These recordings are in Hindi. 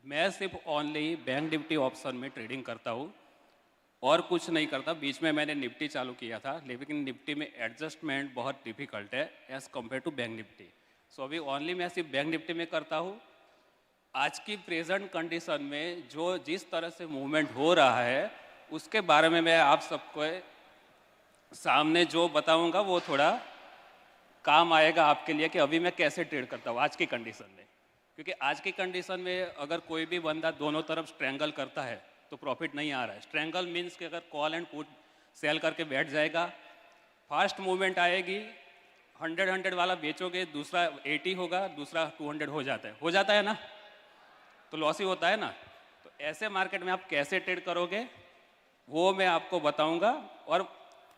मैं सिर्फ ओनली बैंक निफ्टी ऑप्शन में ट्रेडिंग करता हूँ और कुछ नहीं करता। बीच में मैंने निफ्टी चालू किया था, लेकिन निफ्टी में एडजस्टमेंट बहुत डिफिकल्ट है as compare to bank Nifty. So अभी ओनली मैं सिर्फ बैंक निफ्टी में करता हूँ। आज की प्रेजेंट कंडीशन में जो जिस तरह से मूवमेंट हो रहा है उसके बारे में मैं आप सबको सामने जो बताऊंगा वो थोड़ा काम आएगा आपके लिए कि अभी मैं कैसे ट्रेड करता हूँ आज की कंडीशन में। क्योंकि आज की कंडीशन में अगर कोई भी बंदा दोनों तरफ स्ट्रेंगल करता है तो प्रॉफिट नहीं आ रहा है। स्ट्रेंगल मीन्स कि अगर कॉल एंड पुट सेल करके बैठ जाएगा, फास्ट मूवमेंट आएगी, 100 वाला बेचोगे, दूसरा 80 होगा, दूसरा 200 हो जाता है ना, तो लॉस ही होता है ना। तो ऐसे मार्केट में आप कैसे ट्रेड करोगे वो मैं आपको बताऊंगा। और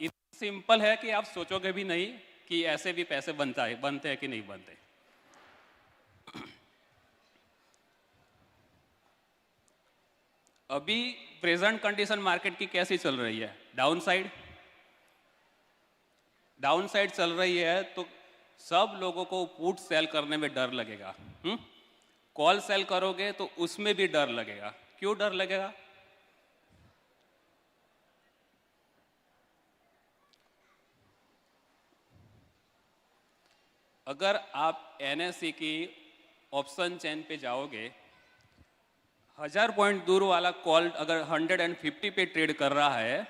इतना सिंपल है कि आप सोचोगे भी नहीं कि ऐसे भी पैसे बनते हैं कि नहीं बनते। अभी प्रेजेंट कंडीशन मार्केट की कैसी चल रही है? डाउन साइड चल रही है, तो सब लोगों को पुट सेल करने में डर लगेगा। कॉल सेल करोगे तो उसमें भी डर लगेगा। क्यों डर लगेगा? अगर आप एनएससी की ऑप्शन चेन पे जाओगे, 1000 पॉइंट दूर वाला कॉल अगर 150 पे ट्रेड कर रहा है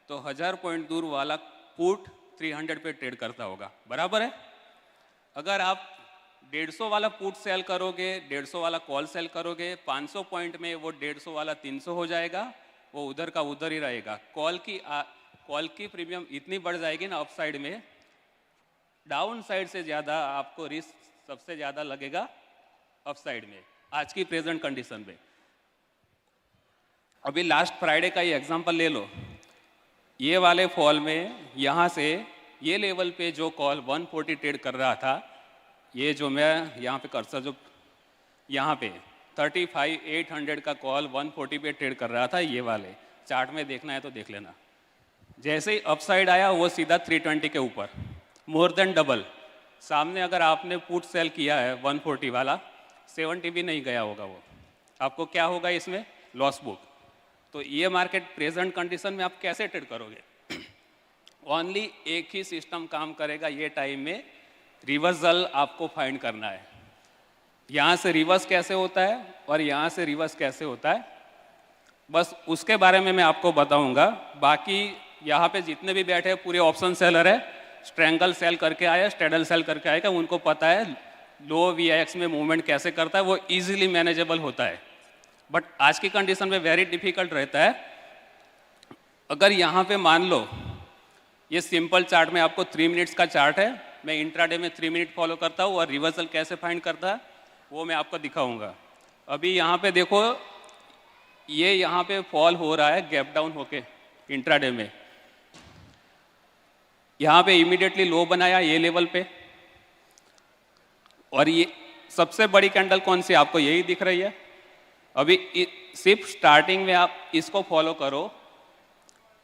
तो 1000 पॉइंट दूर वाला पुट 300 पे ट्रेड करता होगा, बराबर है। अगर आप 150 वाला पुट सेल करोगे, 150 वाला कॉल सेल करोगे, 500 पॉइंट में वो 150 वाला 300 हो जाएगा, वो उधर का उधर ही रहेगा। कॉल की प्रीमियम इतनी बढ़ जाएगी ना अपसाइड में, डाउन साइड से ज़्यादा आपको रिस्क सबसे ज़्यादा लगेगा अपसाइड में आज की प्रेजेंट कंडीशन में। अभी लास्ट फ्राइडे का ही एग्जांपल ले लो। ये वाले फॉल में यहाँ से ये लेवल पे जो कॉल 140 ट्रेड कर रहा था, ये जो मैं यहाँ पे कर्सर जो यहाँ पे 35,800 का कॉल 140 पे ट्रेड कर रहा था, ये वाले चार्ट में देखना है तो देख लेना। जैसे ही अपसाइड आया वो सीधा 320 के ऊपर, मोर देन डबल। सामने अगर आपने पुट सेल किया है 140 वाला, 70 भी नहीं गया होगा, वो आपको क्या होगा इसमें? Loss book. तो ये मार्केट प्रेजेंट कंडीशन में आप कैसे ट्रेड करोगे? ओनली एक ही सिस्टम काम करेगा ये टाइम में, रिवर्सल आपको फाइंड करना है। यहाँ से रिवर्स कैसे होता है और यहाँ से रिवर्स कैसे होता है, बस उसके बारे में मैं आपको बताऊंगा। बाकी यहाँ पे जितने भी बैठे हैं पूरे ऑप्शन सेलर है, स्ट्रेंगल सेल करके आया, स्ट्रेडल सेल करके आएगा, उनको पता है लो VIX में मूवमेंट कैसे करता है, वो इजीली मैनेजेबल होता है। बट आज की कंडीशन में वेरी डिफिकल्ट रहता है। अगर यहाँ पे मान लो ये सिंपल चार्ट में आपको 3 मिनट्स का चार्ट है, मैं इंट्राडे में 3 मिनट फॉलो करता हूँ और रिवर्सल कैसे फाइंड करता है वो मैं आपको दिखाऊंगा। अभी यहाँ पे देखो, ये यहाँ पे फॉल हो रहा है गैप डाउन होके इंट्राडे में। यहाँ पे इमीडिएटली लो बनाया ये लेवल पे, और ये सबसे बड़ी कैंडल कौन सी आपको यही दिख रही है। अभी सिर्फ स्टार्टिंग में आप इसको फॉलो करो,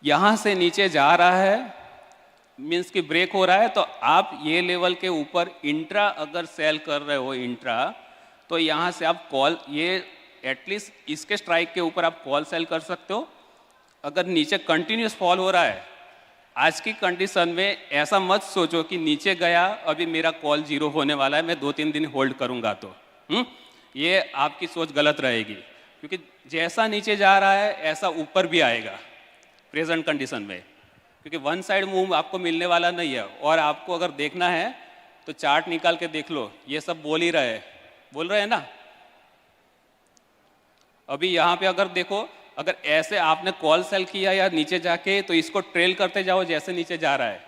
यहाँ से नीचे जा रहा है, मीन्स कि ब्रेक हो रहा है, तो आप ये लेवल के ऊपर इंट्रा अगर सेल कर रहे हो इंट्रा, तो यहाँ से आप कॉल, ये एटलीस्ट इसके स्ट्राइक के ऊपर आप कॉल सेल कर सकते हो। अगर नीचे कंटिन्यूस फॉल हो रहा है आज की कंडीशन में, ऐसा मत सोचो कि नीचे गया अभी मेरा कॉल 0 होने वाला है, मैं 2-3 दिन होल्ड करूंगा। तो ये आपकी सोच गलत रहेगी, क्योंकि जैसा नीचे जा रहा है ऐसा ऊपर भी आएगा प्रेजेंट कंडीशन में, क्योंकि वन साइड मूव आपको मिलने वाला नहीं है। और आपको अगर देखना है तो चार्ट निकाल के देख लो, ये सब बोल रहे हैं ना। अभी यहाँ पे अगर देखो, अगर ऐसे आपने कॉल सेल किया या नीचे जाके, तो इसको ट्रेल करते जाओ जैसे नीचे जा रहा है।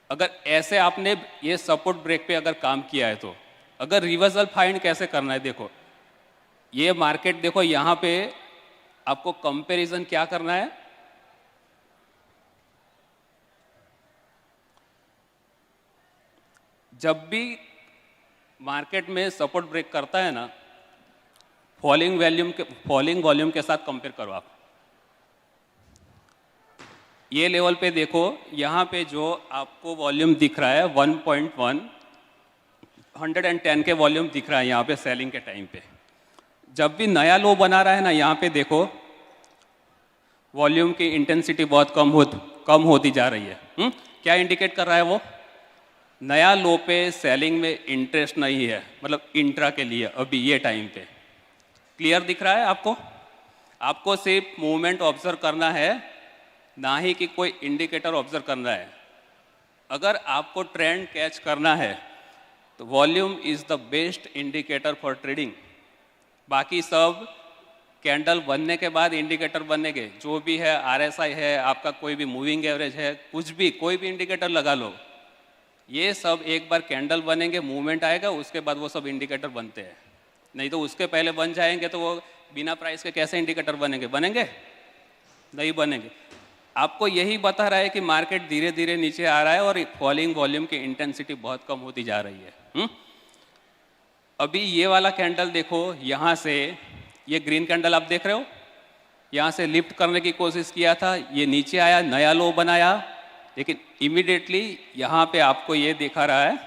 अगर ऐसे आपने ये सपोर्ट ब्रेक पे अगर काम किया है, तो अगर रिवर्सल फाइंड कैसे करना है, देखो ये मार्केट, देखो यहाँ पे आपको कंपैरिजन क्या करना है। जब भी मार्केट में सपोर्ट ब्रेक करता है ना, फॉलिंग वॉल्यूम के साथ कंपेयर करो आप। ये लेवल पे देखो, यहाँ पे जो आपको वॉल्यूम दिख रहा है 1.1, 110 के वॉल्यूम दिख रहा है यहाँ पे सेलिंग के टाइम पे। जब भी नया लो बना रहा है ना, यहाँ पे देखो वॉल्यूम की इंटेंसिटी बहुत कम होती जा रही है। क्या इंडिकेट कर रहा है वो? नया लो पे सेलिंग में इंटरेस्ट नहीं है, मतलब इंट्रा के लिए अभी ये टाइम पे। क्लियर दिख रहा है आपको? आपको सिर्फ मूवमेंट ऑब्जर्व करना है, ना ही कि कोई इंडिकेटर ऑब्जर्व करना है। अगर आपको ट्रेंड कैच करना है तो volume is the best indicator for trading. बाकी सब कैंडल बनने के बाद इंडिकेटर बनेंगे, जो भी है, आरएसआई है, आपका कोई भी मूविंग एवरेज है, कुछ भी, कोई भी इंडिकेटर लगा लो, ये सब एक बार कैंडल बनेंगे, मूवमेंट आएगा, उसके बाद वो सब इंडिकेटर बनते हैं। नहीं तो उसके पहले बन जाएंगे तो वो बिना प्राइस के कैसे इंडिकेटर बनेंगे? नहीं बनेंगे। आपको यही बता रहा है कि मार्केट धीरे धीरे नीचे आ रहा है और फॉलिंग वॉल्यूम की इंटेंसिटी बहुत कम होती जा रही है। अभी ये वाला कैंडल देखो, यहाँ से ये ग्रीन कैंडल आप देख रहे हो, यहाँ से लिफ्ट करने की कोशिश किया था, ये नीचे आया, नया लो बनाया, लेकिन इमीडिएटली यहाँ पे आपको ये दिखा रहा है,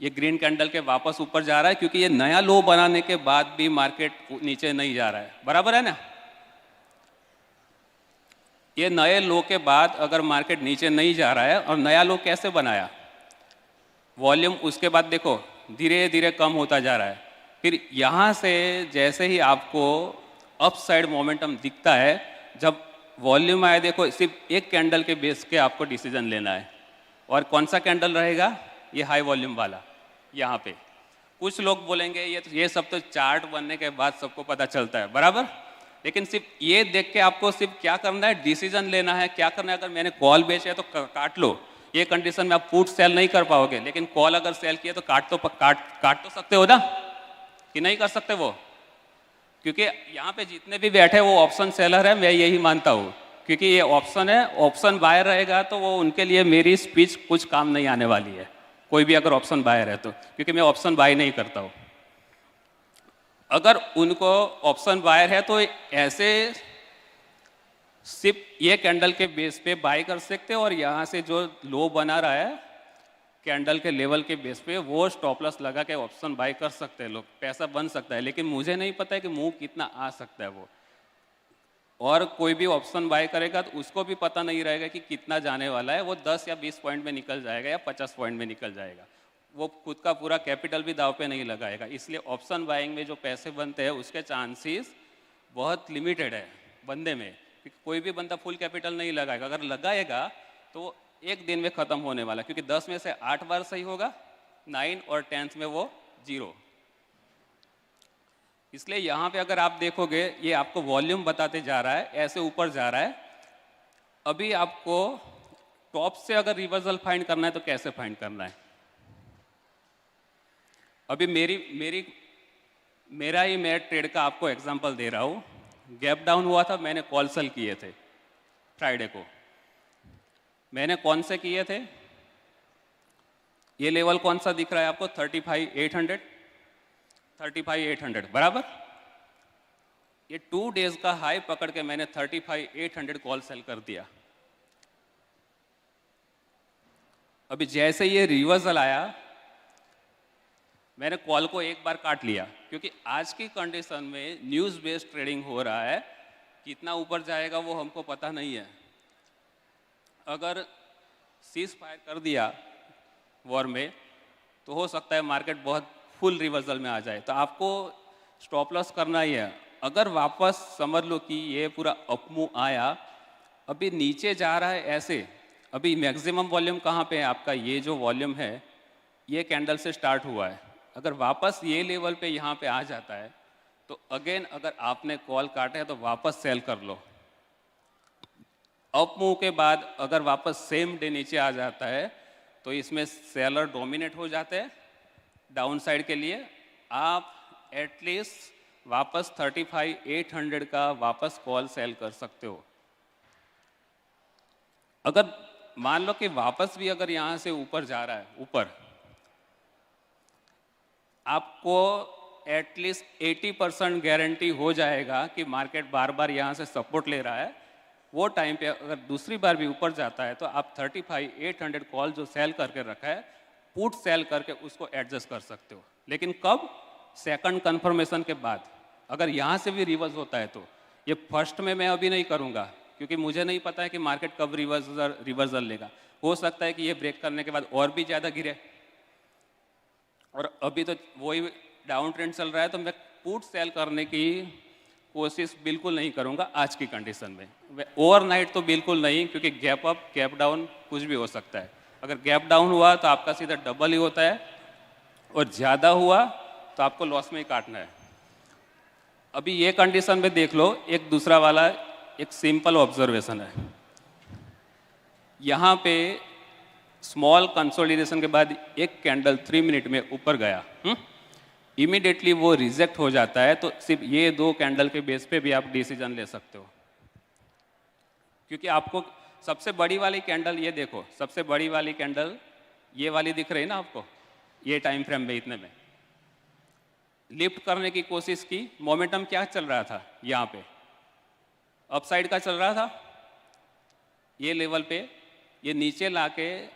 ये ग्रीन कैंडल के वापस ऊपर जा रहा है, क्योंकि ये नया लो बनाने के बाद भी मार्केट नीचे नहीं जा रहा है। बराबर है ना? ये नए लो के बाद अगर मार्केट नीचे नहीं जा रहा है, और नया लो कैसे बनाया? वॉल्यूम उसके बाद देखो धीरे धीरे कम होता जा रहा है। फिर यहाँ से जैसे ही आपको अप साइड मोमेंटम दिखता है, जब वॉल्यूम आए, देखो सिर्फ एक कैंडल के बेस के आपको डिसीजन लेना है। और कौन सा कैंडल रहेगा? ये हाई वॉल्यूम वाला। यहाँ पे कुछ लोग बोलेंगे ये सब तो चार्ट बनने के बाद सबको पता चलता है, बराबर, लेकिन सिर्फ ये देख के आपको सिर्फ क्या करना है? डिसीजन लेना है। क्या करना है? अगर मैंने कॉल बेचे है तो काट लो, ये कंडीशन में आप पुट सेल नहीं कर पाओगे, लेकिन कॉल अगर सेल किया तो काट तो सकते हो ना, कि नहीं कर सकते वो? क्योंकि यहाँ पे जितने भी बैठे वो ऑप्शन सेलर है, मैं यही मानता हूँ, क्योंकि ये ऑप्शन है, ऑप्शन बायर रहेगा तो वो उनके लिए मेरी स्पीच कुछ काम नहीं आने वाली है, कोई भी अगर ऑप्शन बायर है तो, क्योंकि मैं ऑप्शन बाय नहीं करता हूँ। अगर उनको ऑप्शन बायर है तो ऐसे सिर्फ ये कैंडल के बेस पे बाय कर सकते हो, और यहाँ से जो लो बना रहा है कैंडल के लेवल के बेस पे, वो स्टॉप लॉस लगा के ऑप्शन बाय कर सकते हैं लोग, पैसा बन सकता है। लेकिन मुझे नहीं पता है कि मूव कितना आ सकता है वो, और कोई भी ऑप्शन बाय करेगा तो उसको भी पता नहीं रहेगा कि कितना जाने वाला है, वो 10 या 20 पॉइंट में निकल जाएगा या 50 पॉइंट में निकल जाएगा, वो खुद का पूरा कैपिटल भी दाव पे नहीं लगाएगा। इसलिए ऑप्शन बाइंग में जो पैसे बनते हैं उसके चांसेस बहुत लिमिटेड है बंदे में, क्योंकि कोई भी बंदा फुल कैपिटल नहीं लगाएगा, अगर लगाएगा तो एक दिन में ख़त्म होने वाला, क्योंकि 10 में से 8 बार सही होगा, 9 और 10 में वो 0। इसलिए यहाँ पे अगर आप देखोगे, ये आपको वॉल्यूम बताते जा रहा है, ऐसे ऊपर जा रहा है। अभी आपको टॉप से अगर रिवर्सल फाइंड करना है तो कैसे फाइंड करना है? अभी मेरा ही मैं ट्रेड का आपको एग्जांपल दे रहा हूँ। गैप डाउन हुआ था, मैंने कॉल सेल किए थे फ्राइडे को। मैंने कौन से किए थे? ये लेवल कौन सा दिख रहा है आपको? 35,800 बराबर। ये 2 डेज का हाई पकड़ के मैंने 35,800 कॉल सेल कर दिया। अभी जैसे ये रिवर्सल आया, मैंने कॉल को एक बार काट लिया, क्योंकि आज की कंडीशन में न्यूज़ बेस्ड ट्रेडिंग हो रहा है, कितना ऊपर जाएगा वो हमको पता नहीं है। अगर सीज फायर कर दिया वॉर में तो हो सकता है मार्केट बहुत फुल रिवर्सल में आ जाए, तो आपको स्टॉप लॉस करना ही है। अगर वापस समझ लो कि ये पूरा अपमूव आया, अभी नीचे जा रहा है ऐसे, अभी मैक्सिमम वॉल्यूम कहाँ पे है आपका? ये जो वॉल्यूम है ये कैंडल से स्टार्ट हुआ है। अगर वापस ये लेवल पे यहाँ पे आ जाता है तो अगेन अगर आपने कॉल काटे है तो वापस सेल कर लो। अप मूव के बाद अगर वापस सेम डे नीचे आ जाता है तो इसमें सेलर डोमिनेट हो जाते हैं डाउन साइड के लिए। आप एटलीस्ट वापस 35,800 का वापस कॉल सेल कर सकते हो। अगर मान लो कि वापस भी अगर यहाँ से ऊपर जा रहा है, ऊपर, आपको एटलीस्ट 80% गारंटी हो जाएगा कि मार्केट बार बार यहाँ से सपोर्ट ले रहा है। वो टाइम पे अगर दूसरी बार भी ऊपर जाता है तो आप 35,800 कॉल जो सेल करके रखा है, पुट सेल करके उसको एडजस्ट कर सकते हो। लेकिन कब? सेकंड कंफर्मेशन के बाद। अगर यहाँ से भी रिवर्स होता है तो ये फर्स्ट में मैं अभी नहीं करूँगा, क्योंकि मुझे नहीं पता है कि मार्केट कब रिवर्सल लेगा। हो सकता है कि ये ब्रेक करने के बाद और भी ज़्यादा गिरे, और अभी तो वही डाउन ट्रेंड चल रहा है, तो मैं पुट सेल करने की कोशिश बिल्कुल नहीं करूँगा आज की कंडीशन में। ओवरनाइट तो बिल्कुल नहीं, क्योंकि गैप अप गैप डाउन कुछ भी हो सकता है। अगर गैप डाउन हुआ तो आपका सीधा डबल ही होता है, और ज़्यादा हुआ तो आपको लॉस में ही काटना है। अभी ये कंडीशन में देख लो, एक दूसरा वाला एक सिंपल ऑब्जर्वेशन है। यहाँ पे स्मॉल कंसोलिडेशन के बाद एक कैंडल 3 मिनट में ऊपर गया, इमीडिएटली वो रिजेक्ट हो जाता है, तो सिर्फ ये 2 कैंडल के बेस पे भी आप डिसीजन ले सकते हो। क्योंकि आपको सबसे बड़ी वाली कैंडल, ये देखो सबसे बड़ी वाली कैंडल ये वाली दिख रही है ना आपको, ये टाइम फ्रेम में इतने में लिफ्ट करने की कोशिश की। मोमेंटम क्या चल रहा था यहाँ पे, अपसाइड का चल रहा था। ये लेवल पे ये नीचे लाके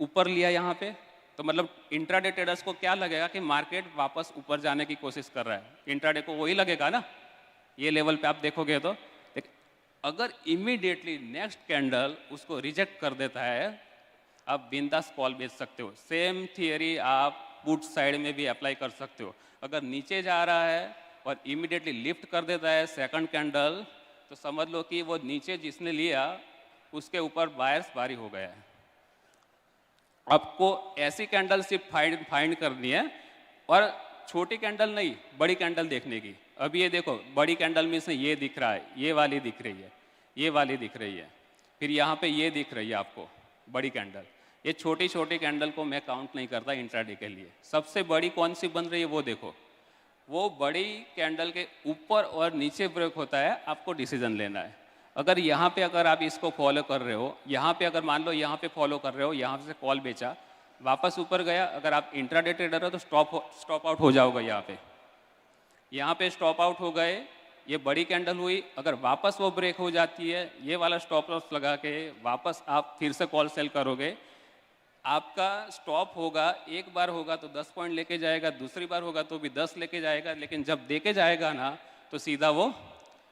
ऊपर लिया यहाँ पे, तो मतलब इंट्राडे ट्रेडर्स को क्या लगेगा कि मार्केट वापस ऊपर जाने की कोशिश कर रहा है। इंट्राडे को वही लगेगा ना, ये लेवल पे आप देखोगे तो। अगर इमीडिएटली नेक्स्ट कैंडल उसको रिजेक्ट कर देता है, आप बिंदास कॉल बेच सकते हो। सेम थियरी आप पुट साइड में भी अप्लाई कर सकते हो। अगर नीचे जा रहा है और इमीडिएटली लिफ्ट कर देता है सेकंड कैंडल, तो समझ लो कि वो नीचे जिसने लिया उसके ऊपर बायर्स भारी हो गया है। आपको ऐसी कैंडल सिर्फ फाइंड करनी है, और छोटी कैंडल नहीं, बड़ी कैंडल देखने की। अभी ये देखो, बड़ी कैंडल में से ये दिख रहा है, ये वाली दिख रही है, ये वाली दिख रही है, फिर यहाँ पे ये दिख रही है आपको बड़ी कैंडल। ये छोटी छोटी कैंडल को मैं काउंट नहीं करता इंट्राडे के लिए। सबसे बड़ी कौन सी बन रही है वो देखो, वो बड़ी कैंडल के ऊपर और नीचे ब्रेक होता है, आपको डिसीजन लेना है। अगर यहाँ पे अगर आप इसको फॉलो कर रहे हो, यहाँ पे अगर मान लो यहाँ पे फॉलो कर रहे हो, यहाँ से कॉल बेचा, वापस ऊपर गया, अगर आप इंट्राडे ट्रेडर हो तो स्टॉप आउट हो जाओगे। यहाँ पे स्टॉप आउट हो गए, ये बड़ी कैंडल हुई, अगर वापस वो ब्रेक हो जाती है, ये वाला स्टॉप लॉस लगा के वापस आप फिर से कॉल सेल करोगे, आपका स्टॉप होगा, एक बार होगा तो 10 पॉइंट लेके जाएगा, दूसरी बार होगा तो भी 10 लेके जाएगा, लेकिन जब देके जाएगा ना तो सीधा वो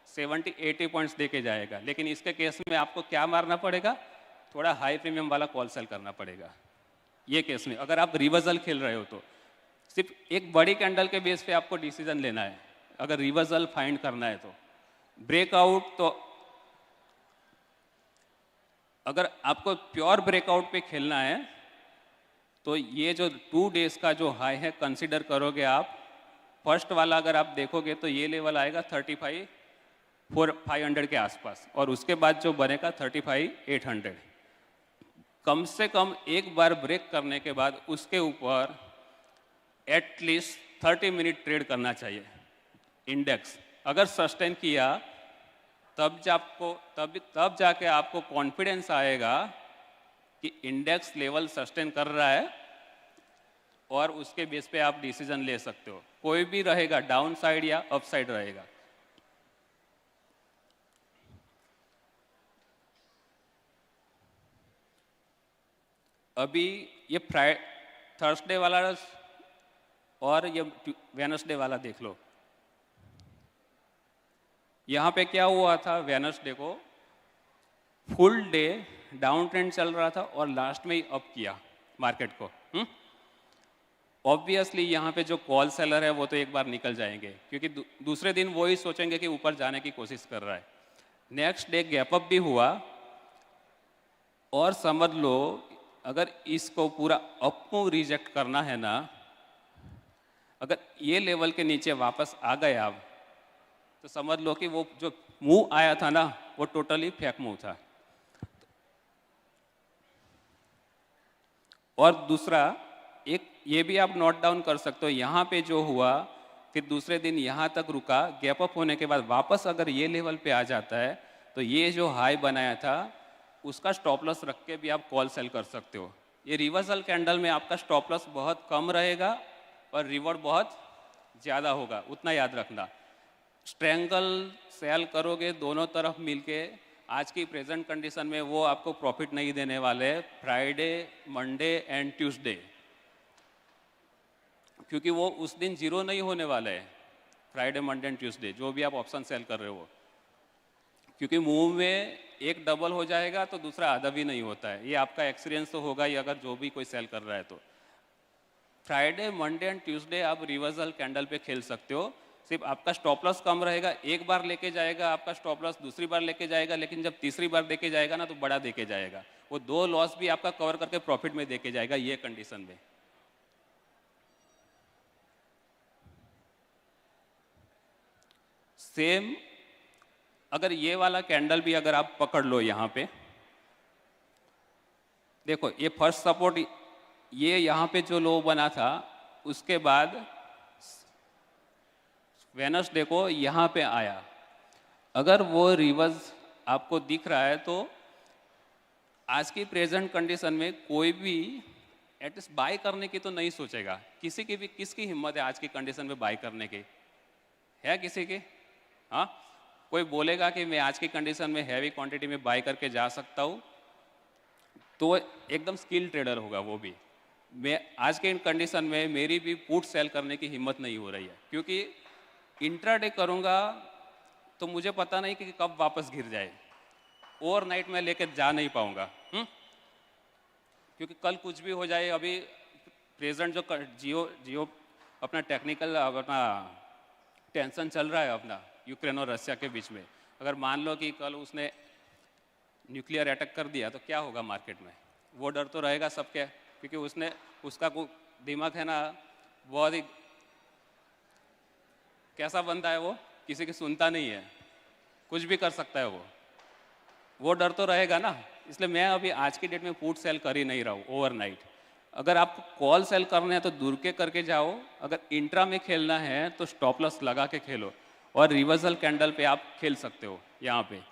70-80 पॉइंट्स देके जाएगा। लेकिन इसके केस में आपको क्या मारना पड़ेगा, थोड़ा हाई प्रीमियम वाला कॉल सेल करना पड़ेगा। ये केस में अगर आप रिवर्सल खेल रहे हो तो सिर्फ एक बड़ी कैंडल के बेस पे आपको डिसीजन लेना है। अगर रिवर्सल फाइंड करना है तो ब्रेकआउट, तो अगर आपको प्योर ब्रेकआउट पे खेलना है तो ये जो 2 डेज का जो हाई है कंसीडर करोगे आप। फर्स्ट वाला अगर आप देखोगे तो ये लेवल आएगा 35,500 के आसपास, और उसके बाद जो बनेगा 35,800। कम से कम एक बार ब्रेक करने के बाद उसके ऊपर एटलीस्ट 30 मिनट ट्रेड करना चाहिए इंडेक्स। अगर सस्टेन किया तब जाके आपको कॉन्फिडेंस आएगा कि इंडेक्स लेवल सस्टेन कर रहा है, और उसके बेस पे आप डिसीजन ले सकते हो। कोई भी रहेगा, डाउन साइड या अप साइड रहेगा। अभी ये थर्सडे वाला और ये वेडनेसडे वाला देख लो। यहाँ पे क्या हुआ था, वेडनेसडे को फुल डे डाउन ट्रेंड चल रहा था और लास्ट में ही अप किया मार्केट को। ऑब्वियसली यहाँ पे जो कॉल सेलर है वो तो एक बार निकल जाएंगे, क्योंकि दूसरे दिन वो ही सोचेंगे कि ऊपर जाने की कोशिश कर रहा है। नेक्स्ट डे गैप अप भी हुआ, और समझ लो अगर इसको पूरा अप मूव रिजेक्ट करना है ना, अगर ये लेवल के नीचे वापस आ गए आप, तो समझ लो कि वो जो मूव आया था ना वो टोटली फेक मूव था। और दूसरा एक ये भी आप नोट डाउन कर सकते हो, यहाँ पे जो हुआ फिर दूसरे दिन यहाँ तक रुका, गैप अप होने के बाद वापस अगर ये लेवल पे आ जाता है तो ये जो हाई बनाया था उसका स्टॉप लॉस रख के भी आप कॉल सेल कर सकते हो। ये रिवर्सल कैंडल में आपका स्टॉप लॉस बहुत कम रहेगा और रिवॉर्ड बहुत ज़्यादा होगा, उतना याद रखना। स्ट्रेंगल सेल करोगे दोनों तरफ मिलके, आज की प्रेजेंट कंडीशन में वो आपको प्रॉफिट नहीं देने वाले फ्राइडे, मंडे एंड ट्यूसडे, क्योंकि वो उस दिन जीरो नहीं होने वाले हैं। फ्राइडे मंडे एंड ट्यूसडे जो भी आप ऑप्शन सेल कर रहे हो, क्योंकि मूव में एक डबल हो जाएगा तो दूसरा आधा भी नहीं होता है। ये आपका एक्सपीरियंस तो होगा ही अगर जो भी कोई सेल कर रहा है तो। फ्राइडे मंडे एंड ट्यूसडे आप रिवर्सल कैंडल पे खेल सकते हो। सिर्फ आपका स्टॉप लॉस कम रहेगा, एक बार लेके जाएगा आपका स्टॉप लॉस, दूसरी बार लेके जाएगा, लेकिन जब तीसरी बार देके जाएगा ना तो बड़ा देके जाएगा, वो 2 लॉस भी आपका कवर करके प्रॉफिट में देके जाएगा ये कंडीशन में। सेम अगर ये वाला कैंडल भी अगर आप पकड़ लो, यहाँ पे देखो ये फर्स्ट सपोर्ट, ये यहाँ पे जो लो बना था उसके बाद वेनसडे को यहाँ पे आया, अगर वो रिवर्स आपको दिख रहा है तो आज की प्रेजेंट कंडीशन में कोई भी एटलीस्ट बाय करने की तो नहीं सोचेगा। किसी की भी, किसकी हिम्मत है आज की कंडीशन में बाय करने की? है किसी की? हाँ, कोई बोलेगा कि मैं आज की कंडीशन में हैवी क्वांटिटी में बाय करके जा सकता हूँ तो एकदम स्किल ट्रेडर होगा वो भी। मैं आज के कंडीशन में मेरी भी पुट सेल करने की हिम्मत नहीं हो रही है, क्योंकि इंट्राडे करूँगा तो मुझे पता नहीं कि कब वापस गिर जाए, ओवरनाइट में लेके जा नहीं पाऊँगा, क्योंकि कल कुछ भी हो जाए। अभी प्रेजेंट जो जियो अपना टेक्निकल अपना टेंशन चल रहा है अपना यूक्रेन और रशिया के बीच में, अगर मान लो कि कल उसने न्यूक्लियर अटैक कर दिया तो क्या होगा मार्केट में? वो डर तो रहेगा सबके, क्योंकि उसका दिमाग है ना बहुत ही कैसा बनता है, वो किसी की सुनता नहीं है, कुछ भी कर सकता है वो डर तो रहेगा ना। इसलिए मैं अभी आज की डेट में पुट सेल कर ही नहीं रहा हूँ ओवरनाइट। अगर आपको कॉल सेल करने हैं तो दूर के करके जाओ, अगर इंट्रा में खेलना है तो स्टॉप लॉस लगा के खेलो, और रिवर्सल कैंडल पे आप खेल सकते हो यहाँ पे।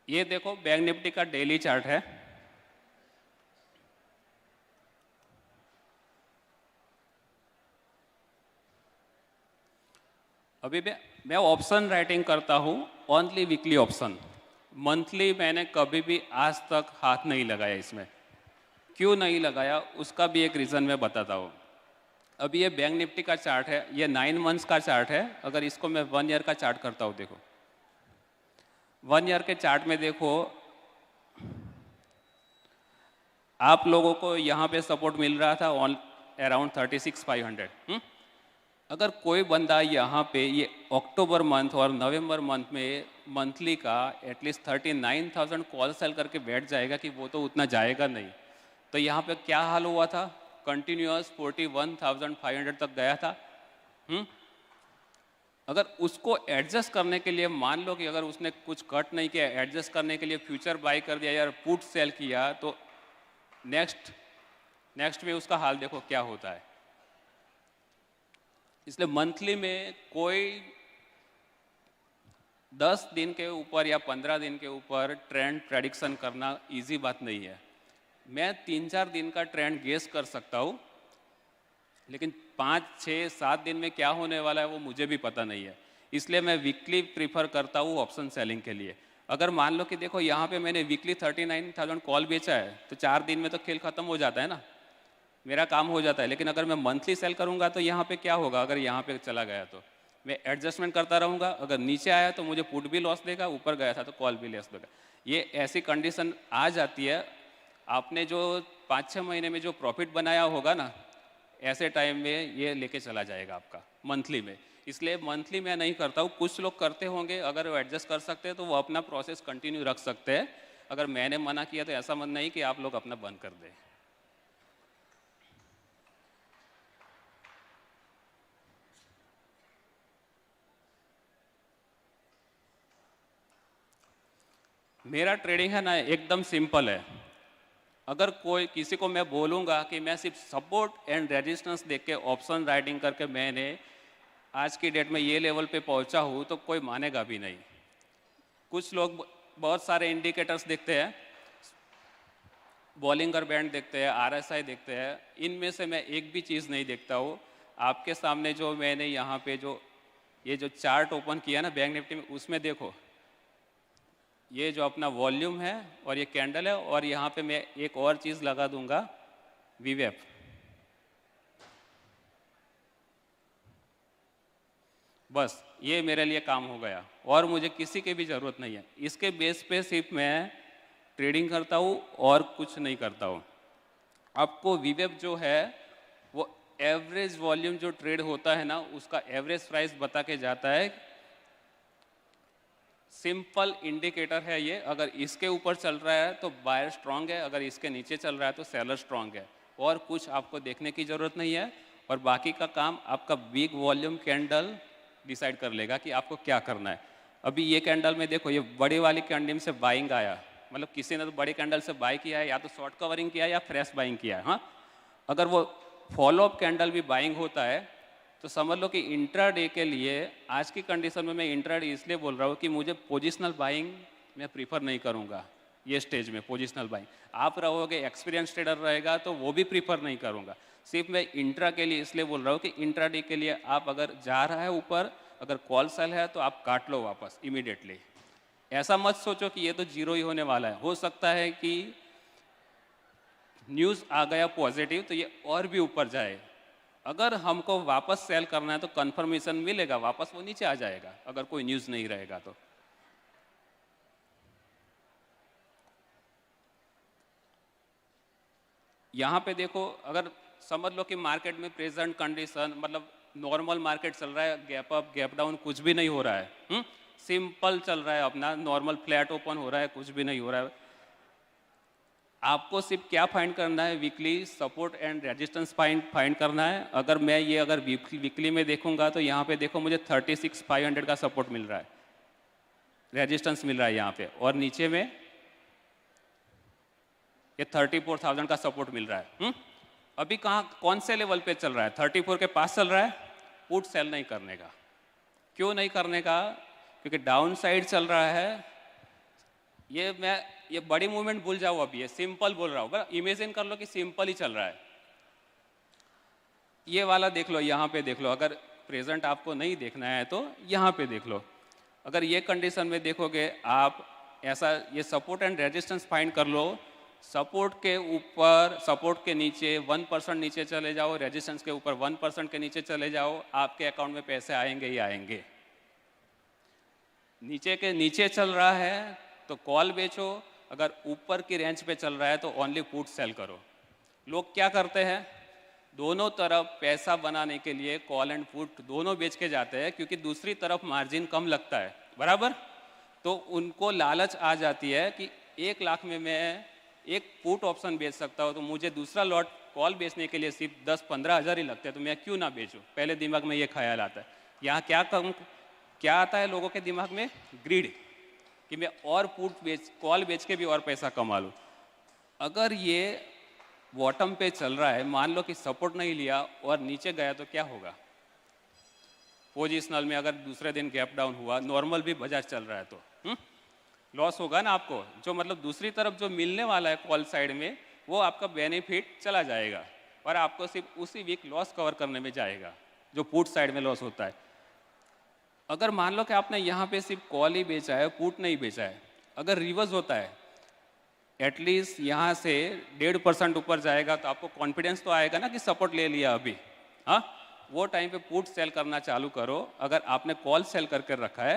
ये देखो बैंक निफ्टी का डेली चार्ट है। अभी मैं ऑप्शन राइटिंग करता हूँ, ओनली वीकली ऑप्शन। मंथली मैंने कभी भी आज तक हाथ नहीं लगाया इसमें। क्यों नहीं लगाया उसका भी एक रीज़न मैं बताता हूँ। अभी ये बैंक निफ्टी का चार्ट है, ये 9 मंथ्स का चार्ट है। अगर इसको मैं 1 ईयर का चार्ट करता हूँ, देखो 1 ईयर के चार्ट में देखो आप लोगों को यहाँ पे सपोर्ट मिल रहा था ऑन अराउंड 36,500। अगर कोई बंदा यहाँ पे ये अक्टूबर मंथ और नवंबर मंथ में मंथली का एटलीस्ट 39,000 कॉल सेल करके बैठ जाएगा कि वो तो उतना जाएगा नहीं, तो यहाँ पे क्या हाल हुआ था? कंटिन्यूअस 41,500 तक गया था। अगर उसको एडजस्ट करने के लिए, मान लो कि अगर उसने कुछ कट नहीं किया, एडजस्ट करने के लिए फ्यूचर बाय कर दिया या पुट सेल किया, तो नेक्स्ट में उसका हाल देखो क्या होता है। इसलिए मंथली में कोई 10 दिन के ऊपर या 15 दिन के ऊपर ट्रेंड प्रेडिक्शन करना इजी बात नहीं है। मैं 3-4 दिन का ट्रेंड गेस कर सकता हूँ, लेकिन 5, 6, 7 दिन में क्या होने वाला है वो मुझे भी पता नहीं है। इसलिए मैं वीकली प्रीफर करता हूँ ऑप्शन सेलिंग के लिए। अगर मान लो कि देखो यहाँ पे मैंने वीकली 39,000 कॉल बेचा है, तो 4 दिन में तो खेल खत्म हो जाता है ना, मेरा काम हो जाता है। लेकिन अगर मैं मंथली सेल करूँगा तो यहाँ पे क्या होगा? अगर यहाँ पे चला गया तो मैं एडजस्टमेंट करता रहूँगा। अगर नीचे आया तो मुझे पुट भी लॉस देगा, ऊपर गया था तो कॉल भी लॉस देगा। ये ऐसी कंडीशन आ जाती है। आपने जो 5-6 महीने में जो प्रॉफिट बनाया होगा ना, ऐसे टाइम में ये लेके चला जाएगा आपका मंथली में। इसलिए मंथली मैं नहीं करता हूँ। कुछ लोग करते होंगे, अगर वो एडजस्ट कर सकते हैं तो वो अपना प्रोसेस कंटिन्यू रख सकते हैं। अगर मैंने मना किया तो ऐसा मन नहीं कि आप लोग अपना बंद कर दें। मेरा ट्रेडिंग है ना एकदम सिंपल है। अगर कोई किसी को मैं बोलूँगा कि मैं सिर्फ सपोर्ट एंड रेजिस्टेंस देख के ऑप्शन राइटिंग करके मैंने आज की डेट में ये लेवल पे पहुंचा हूँ, तो कोई मानेगा भी नहीं। कुछ लोग बहुत सारे इंडिकेटर्स देखते हैं, बॉलिंगर बैंड देखते हैं, आरएसआई देखते हैं, इनमें से मैं एक भी चीज़ नहीं देखता हूँ। आपके सामने जो मैंने यहाँ पे जो ये जो चार्ट ओपन किया ना बैंक निफ्टी में, उसमें देखो ये जो अपना वॉल्यूम है और ये कैंडल है, और यहाँ पे मैं एक और चीज़ लगा दूंगा, वीवेप। बस ये मेरे लिए काम हो गया और मुझे किसी की भी ज़रूरत नहीं है। इसके बेस पे सिर्फ मैं ट्रेडिंग करता हूँ और कुछ नहीं करता हूँ। आपको वीवेप जो है वो एवरेज वॉल्यूम जो ट्रेड होता है ना, उसका एवरेज प्राइस बता के जाता है। सिंपल इंडिकेटर है ये। अगर इसके ऊपर चल रहा है तो बायर स्ट्रांग है, अगर इसके नीचे चल रहा है तो सेलर स्ट्रांग है, और कुछ आपको देखने की ज़रूरत नहीं है। और बाकी का काम आपका बिग वॉल्यूम कैंडल डिसाइड कर लेगा कि आपको क्या करना है। अभी ये कैंडल में देखो, ये बड़ी वाली कैंडल से बाइंग आया, मतलब किसी ने तो बड़ी कैंडल से बाई किया है, या तो शॉर्ट कवरिंग किया है या फ्रेश बाइंग किया है। हाँ, अगर वो फॉलो अप कैंडल भी बाइंग होता है तो समझ लो कि इंट्राडे के लिए आज की कंडीशन में, मैं इंट्राडे इसलिए बोल रहा हूँ कि मुझे पोजिशनल बाइंग मैं प्रीफर नहीं करूँगा ये स्टेज में। पोजिशनल बाइंग आप रहोगे, एक्सपीरियंस ट्रेडर रहेगा तो वो भी प्रीफर नहीं करूँगा। सिर्फ मैं इंट्रा के लिए इसलिए बोल रहा हूँ कि इंट्राडे के लिए आप अगर जा रहा है ऊपर, अगर कॉल सेल है तो आप काट लो वापस इमीडिएटली। ऐसा मत सोचो कि ये तो जीरो ही होने वाला है। हो सकता है कि न्यूज़ आ गया पॉजिटिव तो ये और भी ऊपर जाए। अगर हमको वापस सेल करना है तो कंफर्मेशन मिलेगा, वापस वो नीचे आ जाएगा अगर कोई न्यूज़ नहीं रहेगा तो। यहाँ पे देखो, अगर समझ लो कि मार्केट में प्रेजेंट कंडीशन मतलब नॉर्मल मार्केट चल रहा है, गैप अप गैप डाउन कुछ भी नहीं हो रहा है, सिंपल चल रहा है अपना, नॉर्मल फ्लैट ओपन हो रहा है, कुछ भी नहीं हो रहा है। आपको सिर्फ क्या फाइंड करना है, weekly support and resistance find करना है। अगर मैं ये अगर वीकली में देखूंगा तो यहाँ पे देखो मुझे 36,500 का सपोर्ट मिल रहा है, रेजिस्टेंस मिल रहा है यहाँ पे, और नीचे में ये 34,000 का सपोर्ट मिल रहा है। अभी कहाँ कौन से लेवल पे चल रहा है? 34 के पास चल रहा है। पुट सेल नहीं करने का। क्यों नहीं करने का? क्योंकि डाउन साइड चल रहा है। ये बड़ी मूवमेंट भूल जाओ, अभी ये सिंपल बोल रहा हूँ, बस इमेजिन कर लो कि सिंपल ही चल रहा है। ये वाला देख लो, यहाँ पे देख लो। अगर प्रेजेंट आपको नहीं देखना है तो यहाँ पे देख लो। अगर ये कंडीशन में देखोगे आप, ऐसा ये सपोर्ट एंड रेजिस्टेंस फाइंड कर लो। सपोर्ट के ऊपर, सपोर्ट के नीचे 1% नीचे चले जाओ, रेजिस्टेंस के ऊपर 1% के नीचे चले जाओ, आपके अकाउंट में पैसे आएंगे ही आएंगे। नीचे के नीचे चल रहा है तो कॉल बेचो, अगर ऊपर की रेंज पे चल रहा है तो ओनली पुट सेल करो। लोग क्या करते हैं, दोनों तरफ पैसा बनाने के लिए कॉल एंड पुट दोनों बेच के जाते हैं, क्योंकि दूसरी तरफ मार्जिन कम लगता है, बराबर। तो उनको लालच आ जाती है कि 1 लाख में मैं एक पुट ऑप्शन बेच सकता हूँ, तो मुझे दूसरा लॉट कॉल बेचने के लिए सिर्फ 10-15 हज़ार ही लगते हैं, तो मैं क्यों ना बेचूं। पहले दिमाग में ये ख्याल आता है। यहाँ क्या आता है लोगों के दिमाग में? ग्रीड, कि मैं और कॉल बेच के भी और पैसा कमा लूँ। अगर ये बॉटम पे चल रहा है, मान लो कि सपोर्ट नहीं लिया और नीचे गया तो क्या होगा? पोजिशनल में अगर दूसरे दिन गैप डाउन हुआ, नॉर्मल भी बजाज चल रहा है तो लॉस होगा ना आपको। जो मतलब दूसरी तरफ जो मिलने वाला है कॉल साइड में, वो आपका बेनिफिट चला जाएगा और आपको सिर्फ उसी वीक लॉस कवर करने में जाएगा जो पुट साइड में लॉस होता है। अगर मान लो कि आपने यहाँ पे सिर्फ कॉल ही बेचा है, पुट नहीं बेचा है, अगर रिवर्स होता है एटलीस्ट यहाँ से 1.5% ऊपर जाएगा तो आपको कॉन्फिडेंस तो आएगा ना कि सपोर्ट ले लिया अभी। हाँ, वो टाइम पे पुट सेल करना चालू करो। अगर आपने कॉल सेल करके रखा है,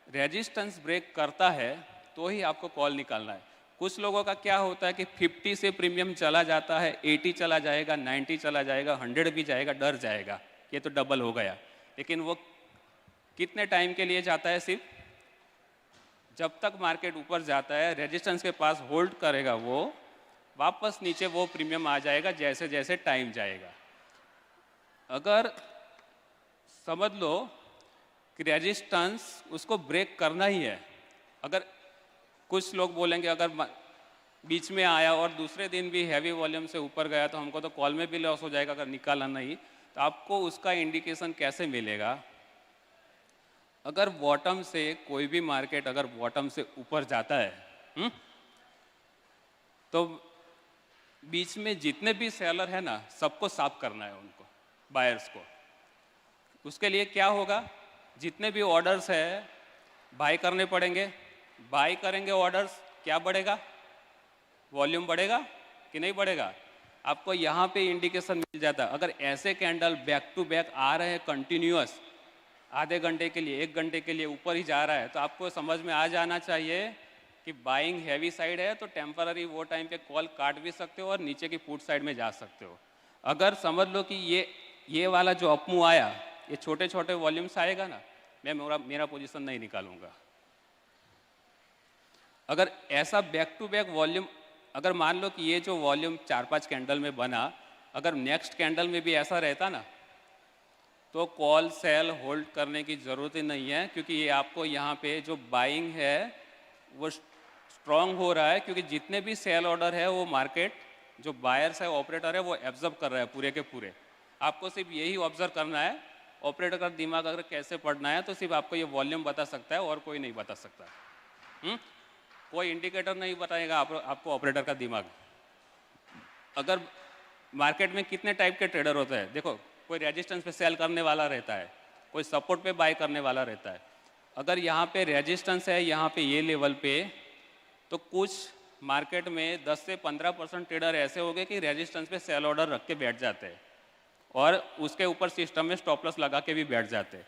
रेजिस्टेंस ब्रेक करता है तो ही आपको कॉल निकालना है। कुछ लोगों का क्या होता है कि 50 से प्रीमियम चला जाता है, 80 चला जाएगा, 90 चला जाएगा, 100 भी जाएगा, डर जाएगा ये तो डबल हो गया। लेकिन वो कितने टाइम के लिए जाता है? सिर्फ जब तक मार्केट ऊपर जाता है, रेजिस्टेंस के पास होल्ड करेगा, वो वापस नीचे वो प्रीमियम आ जाएगा जैसे जैसे टाइम जाएगा। अगर समझ लो कि रेजिस्टेंस उसको ब्रेक करना ही है। अगर कुछ लोग बोलेंगे अगर बीच में आया और दूसरे दिन भी हैवी वॉल्यूम से ऊपर गया तो हमको तो कॉल में भी लॉस हो जाएगा अगर निकाला नहीं। तो आपको उसका इंडिकेशन कैसे मिलेगा? अगर बॉटम से कोई भी मार्केट अगर बॉटम से ऊपर जाता है तो बीच में जितने भी सेलर है ना सबको साफ करना है, उनको बायर्स को। उसके लिए क्या होगा, जितने भी ऑर्डर्स है बाय करने पड़ेंगे। बाय करेंगे ऑर्डर्स, क्या बढ़ेगा? वॉल्यूम बढ़ेगा कि नहीं बढ़ेगा? आपको यहाँ पे इंडिकेशन मिल जाता है। अगर ऐसे कैंडल बैक टू बैक आ रहे हैं कंटिन्यूअस, आधे घंटे के लिए 1 घंटे के लिए ऊपर ही जा रहा है, तो आपको समझ में आ जाना चाहिए कि बाइंग हैवी साइड है। तो टेम्पररी वो टाइम पे कॉल काट भी सकते हो और नीचे की पुट साइड में जा सकते हो। अगर समझ लो कि ये वाला जो अपमूव आया ये छोटे छोटे वॉल्यूम से आएगा ना, मैं मेरा पोजीशन नहीं निकालूंगा। अगर ऐसा बैक टू बैक वॉल्यूम, अगर मान लो कि ये जो वॉल्यूम 4-5 कैंडल में बना, अगर नेक्स्ट कैंडल में भी ऐसा रहता ना, तो कॉल सेल होल्ड करने की ज़रूरत ही नहीं है, क्योंकि ये आपको यहाँ पे जो बाइंग है वो स्ट्रॉन्ग हो रहा है, क्योंकि जितने भी सेल ऑर्डर है वो मार्केट जो बायर्स है, ऑपरेटर है, वो एब्जॉर्ब कर रहा है पूरे के पूरे। आपको सिर्फ यही ऑब्जर्व करना है। ऑपरेटर का दिमाग अगर कैसे पढ़ना है तो सिर्फ आपको ये वॉल्यूम बता सकता है और कोई नहीं बता सकता। कोई इंडिकेटर नहीं बताएगा आपको ऑपरेटर का दिमाग। अगर मार्केट में कितने टाइप के ट्रेडर होते हैं, देखो, कोई रेजिस्टेंस पे सेल करने वाला रहता है, कोई सपोर्ट पे बाय करने वाला रहता है। अगर यहाँ पे रेजिस्टेंस है, यहाँ पे ये लेवल पे, तो कुछ मार्केट में 10 से 15% ट्रेडर ऐसे हो गए कि रेजिस्टेंस पे सेल ऑर्डर रख के बैठ जाते हैं और उसके ऊपर सिस्टम में स्टॉप लॉस लगा के भी बैठ जाते हैं।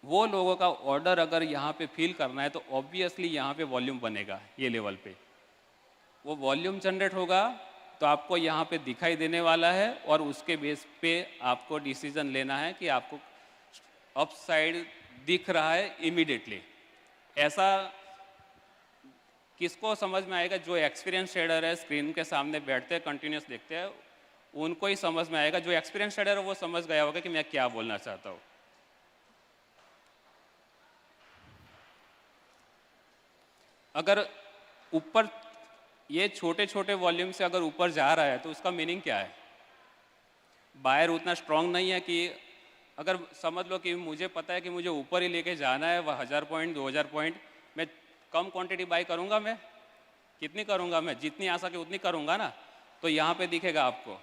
वो लोगों का ऑर्डर अगर यहाँ पे फिल करना है तो ऑब्वियसली यहाँ पे वॉल्यूम बनेगा। ये लेवल पे वो वॉल्यूम जनरेट होगा तो आपको यहाँ पे दिखाई देने वाला है और उसके बेस पे आपको डिसीजन लेना है कि आपको अप साइड दिख रहा है इमीडिएटली। ऐसा किसको समझ में आएगा? जो एक्सपीरियंस ट्रेडर है, स्क्रीन के सामने बैठते हैं, कंटिन्यूस देखते हैं, उनको ही समझ में आएगा। जो एक्सपीरियंस ट्रेडर है वो समझ गया होगा कि मैं क्या बोलना चाहता हूँ। अगर ऊपर ये छोटे छोटे वॉल्यूम से अगर ऊपर जा रहा है तो उसका मीनिंग क्या है? बायर उतना स्ट्रांग नहीं है कि अगर समझ लो कि मुझे पता है कि मुझे ऊपर ही लेके जाना है, वह 1000 पॉइंट 2000 पॉइंट, मैं कम क्वांटिटी बाय करूंगा। मैं कितनी करूंगा? मैं जितनी आ सके उतनी करूंगा ना। तो यहाँ पे दिखेगा आपको।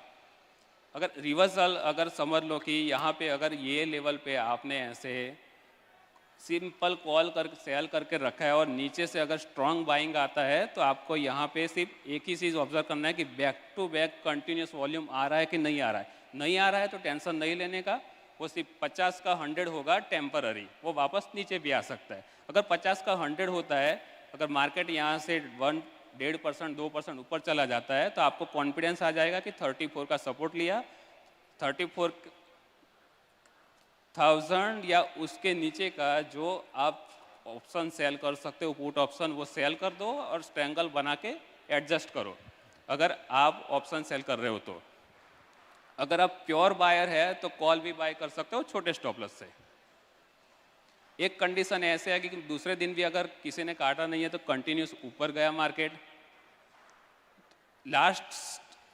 अगर रिवर्सल, अगर समझ लो कि यहाँ पे अगर ये लेवल पे आपने ऐसे सिंपल कॉल कर सेल करके रखा है और नीचे से अगर स्ट्रांग बाइंग आता है तो आपको यहाँ पे सिर्फ एक ही चीज़ ऑब्जर्व करना है कि back to back continuous volume आ रहा है कि नहीं आ रहा है। नहीं आ रहा है तो टेंशन नहीं लेने का। वो सिर्फ 50 का 100 होगा टेम्पररी, वो वापस नीचे भी आ सकता है। अगर 50 का 100 होता है, अगर मार्केट यहाँ से 1-1.5% 2% ऊपर चला जाता है तो आपको कॉन्फिडेंस आ जाएगा कि 34 का सपोर्ट लिया, 34,000 या उसके नीचे का जो आप ऑप्शन सेल कर सकते हो, पुट ऑप्शन, वो सेल कर दो और स्ट्रैंगल बना के एडजस्ट करो अगर आप ऑप्शन सेल कर रहे हो तो। अगर आप प्योर बायर है तो कॉल भी बाय कर सकते हो छोटे स्टॉप लॉस से। एक कंडीशन ऐसे है कि दूसरे दिन भी अगर किसी ने काटा नहीं है तो कंटिन्यूस ऊपर गया मार्केट, लास्ट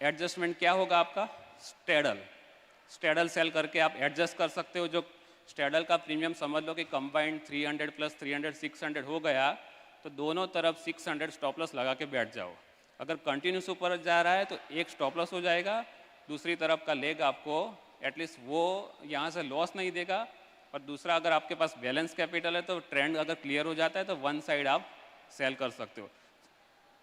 एडजस्टमेंट क्या होगा आपका? स्ट्रेडल सेल करके आप एडजस्ट कर सकते हो। जो स्ट्रेडल का प्रीमियम समझ लो कि कंबाइंड 300 प्लस 300 600 हो गया तो दोनों तरफ 600 स्टॉप लॉस लगा के बैठ जाओ। अगर कंटिन्यूस ऊपर जा रहा है तो एक स्टॉप लॉस हो जाएगा, दूसरी तरफ का लेग आपको एटलीस्ट वो यहाँ से लॉस नहीं देगा। और दूसरा, अगर आपके पास बैलेंस कैपिटल है तो ट्रेंड अगर क्लियर हो जाता है तो वन साइड आप सेल कर सकते हो।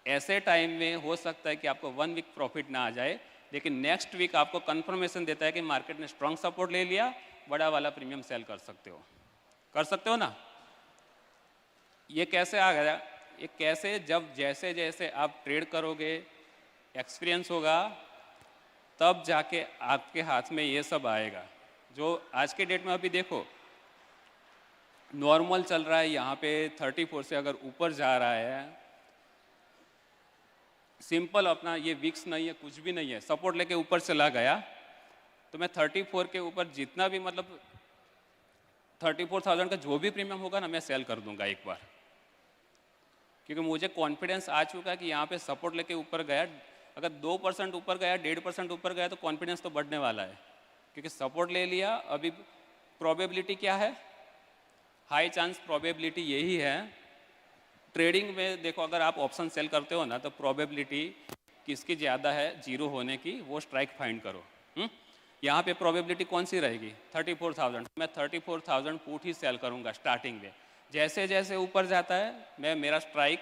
ऐसे टाइम में हो सकता है कि आपको 1 वीक प्रॉफिट ना आ जाए, लेकिन नेक्स्ट वीक आपको कंफर्मेशन देता है कि मार्केट ने स्ट्रॉन्ग सपोर्ट ले लिया, बड़ा वाला प्रीमियम सेल कर सकते हो ना। ये कैसे आ गया? ये कैसे? जब जैसे जैसे आप ट्रेड करोगे, एक्सपीरियंस होगा, तब जाके आपके हाथ में ये सब आएगा। जो आज के डेट में अभी देखो नॉर्मल चल रहा है, यहाँ पे 34 से अगर ऊपर जा रहा है, सिंपल अपना ये विक्स नहीं है, कुछ भी नहीं है, सपोर्ट लेके ऊपर चला गया तो मैं 34 के ऊपर जितना भी मतलब 34,000 का जो भी प्रीमियम होगा ना, मैं सेल कर दूंगा एक बार। क्योंकि मुझे कॉन्फिडेंस आ चुका है कि यहाँ पे सपोर्ट लेके ऊपर गया, अगर 2% ऊपर गया, 1.5% ऊपर गया तो कॉन्फिडेंस तो बढ़ने वाला है, क्योंकि सपोर्ट ले लिया। अभी प्रोबेबिलिटी क्या है, हाई चांस प्रोबेबिलिटी यही है। ट्रेडिंग में देखो, अगर आप ऑप्शन सेल करते हो ना, तो प्रोबेबिलिटी किसकी ज़्यादा है जीरो होने की, वो स्ट्राइक फाइंड करो। यहाँ पे प्रोबेबिलिटी कौन सी रहेगी, 34,000। मैं 34,000 पुट ही सेल करूँगा स्टार्टिंग में। जैसे जैसे ऊपर जाता है मैं मेरा स्ट्राइक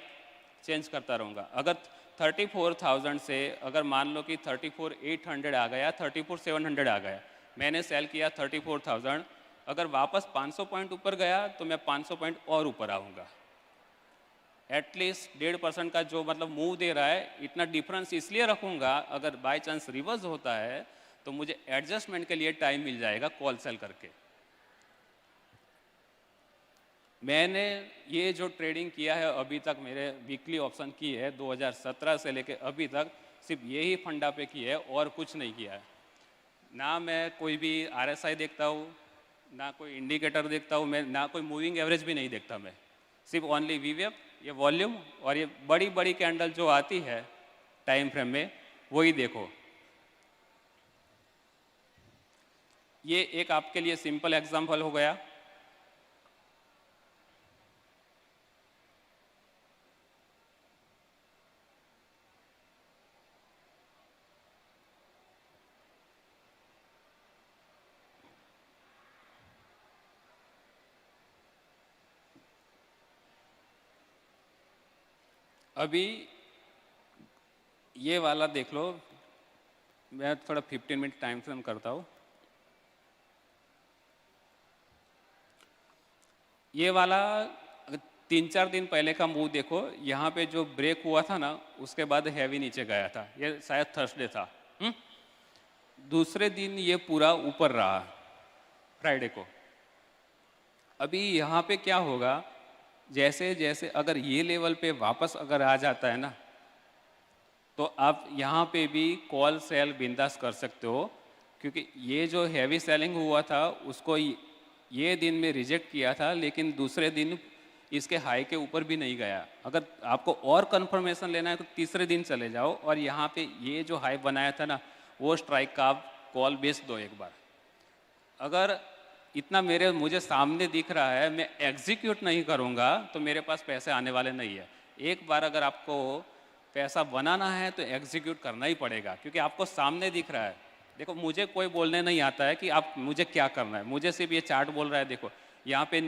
चेंज करता रहूँगा। अगर 34,000 से अगर मान लो कि 34,800 आ गया, 34,700 आ गया, मैंने सेल किया 34,000, अगर वापस 500 पॉइंट ऊपर गया तो मैं 500 पॉइंट और ऊपर आऊँगा। एटलीस्ट 1.5% का जो मतलब मूव दे रहा है, इतना डिफरेंस इसलिए रखूँगा, अगर बाय चांस रिवर्स होता है तो मुझे एडजस्टमेंट के लिए टाइम मिल जाएगा कॉल सेल करके। मैंने ये जो ट्रेडिंग किया है अभी तक, मेरे वीकली ऑप्शन की है 2017 से लेके अभी तक, सिर्फ यही फंडा पे की है और कुछ नहीं किया है। ना मैं कोई भी RSI देखता हूँ, ना कोई इंडिकेटर देखता हूँ, मैं ना कोई मूविंग एवरेज भी नहीं देखता। मैं सिर्फ ओनली वीवेप, ये वॉल्यूम और ये बड़ी बड़ी कैंडल जो आती है टाइम फ्रेम में, वही देखो। ये एक आपके लिए सिंपल एग्जांपल हो गया। अभी ये वाला देख लो, मैं थोड़ा 15 मिनट टाइम फ्रेम करता हूँ। ये वाला 3-4 दिन पहले का मूव देखो, यहाँ पे जो ब्रेक हुआ था ना, उसके बाद हैवी नीचे गया था। ये शायद थर्सडे था। दूसरे दिन ये पूरा ऊपर रहा फ्राइडे को। अभी यहाँ पे क्या होगा, जैसे जैसे अगर ये लेवल पे वापस अगर आ जाता है ना, तो आप यहाँ पे भी कॉल सेल बिंदास कर सकते हो, क्योंकि ये जो हैवी सेलिंग हुआ था उसको ये दिन में रिजेक्ट किया था, लेकिन दूसरे दिन इसके हाई के ऊपर भी नहीं गया। अगर आपको और कंफर्मेशन लेना है तो तीसरे दिन चले जाओ और यहाँ पे ये जो हाई बनाया था ना, वो स्ट्राइक का आप कॉल बेच दो एक बार। अगर इतना मुझे सामने दिख रहा है, मैं एग्जीक्यूट नहीं करूँगा तो मेरे पास पैसे आने वाले नहीं है। एक बार अगर आपको पैसा बनाना है तो एग्जीक्यूट करना ही पड़ेगा, क्योंकि आपको सामने दिख रहा है। देखो, मुझे कोई बोलने नहीं आता है कि आप मुझे क्या करना है, मुझे सिर्फ ये चार्ट बोल रहा है। देखो यहाँ पे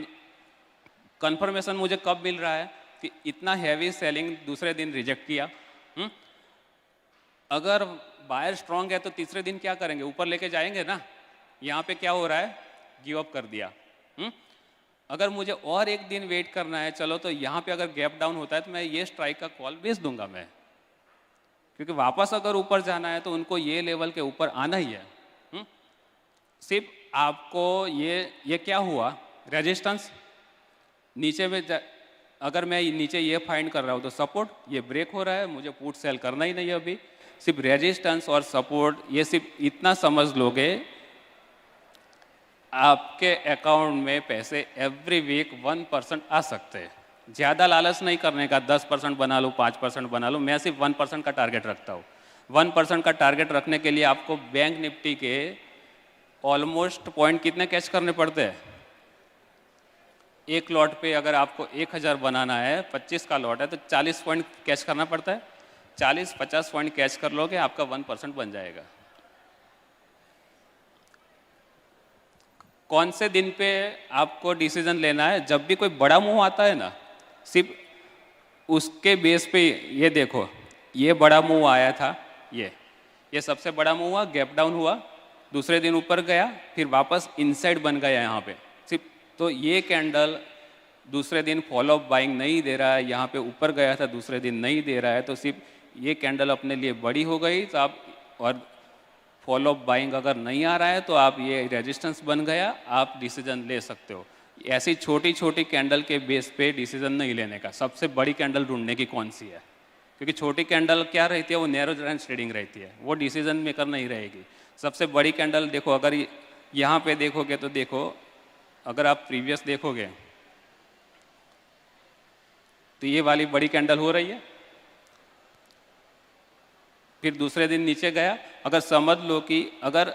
कंफर्मेशन मुझे कब मिल रहा है कि इतना हैवी सेलिंग दूसरे दिन रिजेक्ट किया। अगर बायर स्ट्रांग है तो तीसरे दिन क्या करेंगे, ऊपर लेके जाएंगे ना। यहाँ पे क्या हो रहा है, गिव अप कर दिया। अगर मुझे और एक दिन वेट करना है, चलो तो यहाँ पे अगर गैप डाउन होता है तो मैं ये स्ट्राइक का कॉल बेच दूंगा मैं, क्योंकि वापस अगर ऊपर जाना है तो उनको ये लेवल के ऊपर आना ही है। सिर्फ आपको ये क्या हुआ, रेजिस्टेंस नीचे में अगर मैं नीचे ये फाइंड कर रहा हूँ तो सपोर्ट, ये ब्रेक हो रहा है, मुझे पुट सेल करना ही नहीं है। अभी सिर्फ रेजिस्टेंस और सपोर्ट, ये सिर्फ इतना समझ लोगे, आपके अकाउंट में पैसे एवरी वीक 1% आ सकते हैं। ज़्यादा लालच नहीं करने का, 10% बना लो, 5% बना लो। मैं सिर्फ 1% का टारगेट रखता हूँ। 1% का टारगेट रखने के लिए आपको बैंक निफ्टी के ऑलमोस्ट पॉइंट कितने कैच करने पड़ते हैं। एक लॉट पे अगर आपको 1000 बनाना है, 25 का लॉट है तो 40 पॉइंट कैच करना पड़ता है। 40-50 पॉइंट कैच कर लोगे, आपका 1% बन जाएगा। कौन से दिन पे आपको डिसीजन लेना है, जब भी कोई बड़ा मूव आता है ना, सिर्फ उसके बेस पे। ये देखो, ये बड़ा मूव आया था, ये सबसे बड़ा मूव हुआ, गैप डाउन हुआ, दूसरे दिन ऊपर गया, फिर वापस इनसाइड बन गया यहाँ पे सिर्फ। तो ये कैंडल दूसरे दिन फॉलोअप बाइंग नहीं दे रहा है, यहाँ पे ऊपर गया था, दूसरे दिन नहीं दे रहा है, तो सिर्फ ये कैंडल अपने लिए बड़ी हो गई। तो आप और फॉलोअप बाइंग अगर नहीं आ रहा है तो आप ये रेजिस्टेंस बन गया, आप डिसीजन ले सकते हो। ऐसी छोटी छोटी कैंडल के बेस पे डिसीजन नहीं लेने का, सबसे बड़ी कैंडल ढूंढने की कौन सी है, क्योंकि छोटी कैंडल क्या रहती है, वो नैरो रेंज ट्रेडिंग रहती है, वो डिसीजन मेकर नहीं रहेगी। सबसे बड़ी कैंडल देखो, अगर यहाँ पे देखोगे तो देखो, अगर आप प्रीवियस देखोगे तो ये वाली बड़ी कैंडल हो रही है, फिर दूसरे दिन नीचे गया। अगर समझ लो कि अगर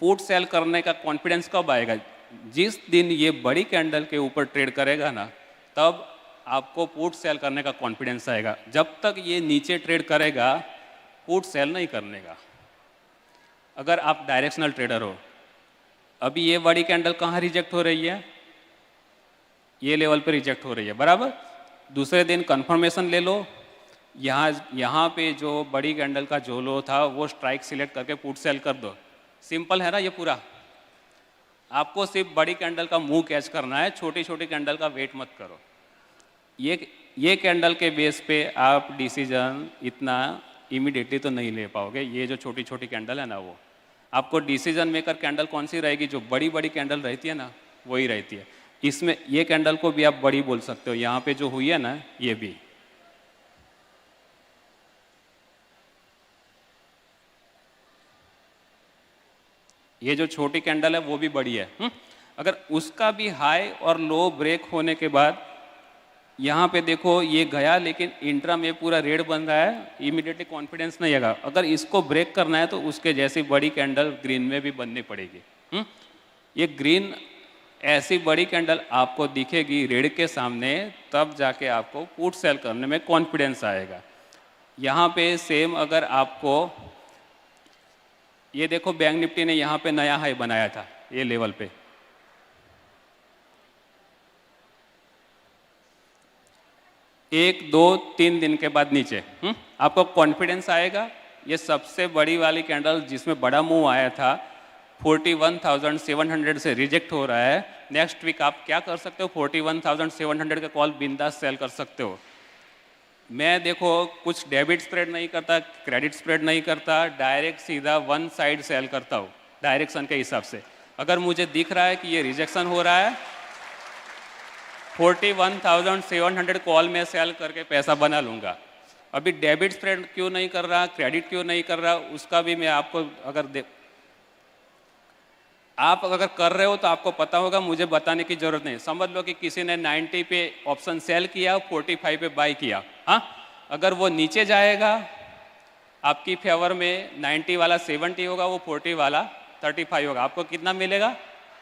पुट सेल करने का कॉन्फिडेंस कब आएगा, जिस दिन ये बड़ी कैंडल के ऊपर ट्रेड करेगा ना, तब आपको पुट सेल करने का कॉन्फिडेंस आएगा। जब तक ये नीचे ट्रेड करेगा पुट सेल नहीं करने का। अगर आप डायरेक्शनल ट्रेडर हो, अभी ये बड़ी कैंडल कहाँ रिजेक्ट हो रही है, ये लेवल पे रिजेक्ट हो रही है, बराबर। दूसरे दिन कंफर्मेशन ले लो, यहाँ पे जो बड़ी कैंडल का जो लो था वो स्ट्राइक सिलेक्ट करके पुट सेल कर दो। सिंपल है ना ये पूरा। आपको सिर्फ बड़ी कैंडल का मुंह कैच करना है, छोटी छोटी कैंडल का वेट मत करो। ये कैंडल के बेस पे आप डिसीजन इतना इमीडिएटली तो नहीं ले पाओगे। ये जो छोटी छोटी कैंडल है ना, वो आपको डिसीजन मेकर कैंडल कौन सी रहेगी, जो बड़ी बड़ी कैंडल रहती है ना वही रहती है। इसमें ये कैंडल को भी आप बड़ी बोल सकते हो, यहाँ पे जो हुई है ना ये भी। ये जो छोटी कैंडल है वो भी बड़ी है। अगर उसका भी हाई और लो ब्रेक होने के बाद यहाँ पे देखो ये गया, लेकिन इंट्रा में पूरा रेड बन रहा है, इमीडिएटली कॉन्फिडेंस नहीं आएगा। अगर इसको ब्रेक करना है तो उसके जैसी बड़ी कैंडल ग्रीन में भी बननी पड़ेगी। ये ग्रीन ऐसी बड़ी कैंडल आपको दिखेगी रेड के सामने, तब जाके आपको पुट सेल करने में कॉन्फिडेंस आएगा। यहाँ पे सेम अगर आपको ये देखो, बैंक निफ्टी ने यहाँ पे नया हाई बनाया था ये लेवल पे, एक दो तीन दिन के बाद नीचे आपको कॉन्फिडेंस आएगा। ये सबसे बड़ी वाली कैंडल जिसमें बड़ा मूव आया था 41,700 से रिजेक्ट हो रहा है। नेक्स्ट वीक आप क्या कर सकते हो, 41,700 का कॉल बिंदास सेल कर सकते हो। मैं देखो कुछ डेबिट स्प्रेड नहीं करता, क्रेडिट स्प्रेड नहीं करता, डायरेक्ट सीधा वन साइड सेल करता हूँ डायरेक्शन के हिसाब से। अगर मुझे दिख रहा है कि ये रिजेक्शन हो रहा है, 41,700 कॉल में सेल करके पैसा बना लूँगा। अभी डेबिट स्प्रेड क्यों नहीं कर रहा, क्रेडिट क्यों नहीं कर रहा, उसका भी मैं आपको आप अगर कर रहे हो तो आपको पता होगा, मुझे बताने की जरूरत नहीं। समझ लो कि किसी ने 90 पे ऑप्शन सेल किया, 45 पे बाई किया। हाँ, अगर वो नीचे जाएगा आपकी फेवर में, 90 वाला 70 होगा, वो 40 वाला 35 होगा, आपको कितना मिलेगा,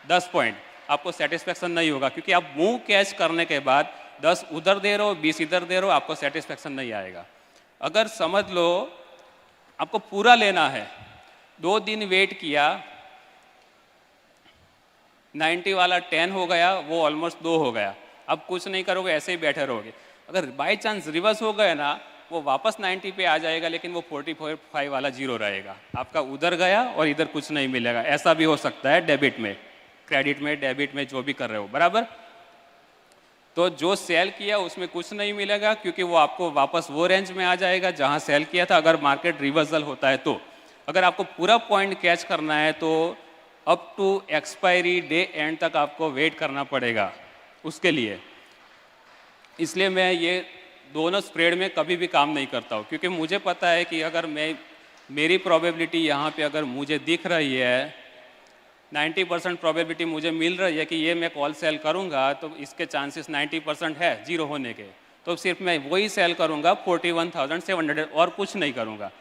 10 पॉइंट। आपको सेटिस्फेक्शन नहीं होगा, क्योंकि आप मुंह कैच करने के बाद 10 उधर दे रहे हो, 20 इधर दे रहे हो, आपको सेटिस्फेक्शन नहीं आएगा। अगर समझ लो आपको पूरा लेना है, 2 दिन वेट किया, 90 वाला 10 हो गया, वो ऑलमोस्ट 2 हो गया, अब कुछ नहीं करोगे, ऐसे ही बैठे रहोगे। अगर बाई चांस रिवर्स हो गया ना, वो वापस 90 पे आ जाएगा, लेकिन वो 45 वाला 0 रहेगा, आपका उधर गया और इधर कुछ नहीं मिलेगा। ऐसा भी हो सकता है डेबिट में, क्रेडिट में, डेबिट में, जो भी कर रहे हो, बराबर। तो जो सेल किया उसमें कुछ नहीं मिलेगा, क्योंकि वो आपको वापस वो रेंज में आ जाएगा जहां सेल किया था, अगर मार्केट रिवर्सल होता है तो। अगर आपको पूरा पॉइंट कैच करना है तो up to expiry day end तक आपको वेट करना पड़ेगा उसके लिए। इसलिए मैं ये दोनों स्प्रेड में कभी भी काम नहीं करता हूँ, क्योंकि मुझे पता है कि अगर मेरी प्रोबेबिलिटी यहाँ पे अगर मुझे दिख रही है 90% प्रोबेबिलिटी मुझे मिल रही है कि ये मैं कॉल सेल करूँगा, तो इसके चांसेस 90% है 0 होने के, तो सिर्फ मैं वही सेल करूँगा 41,700 और कुछ नहीं करूँगा।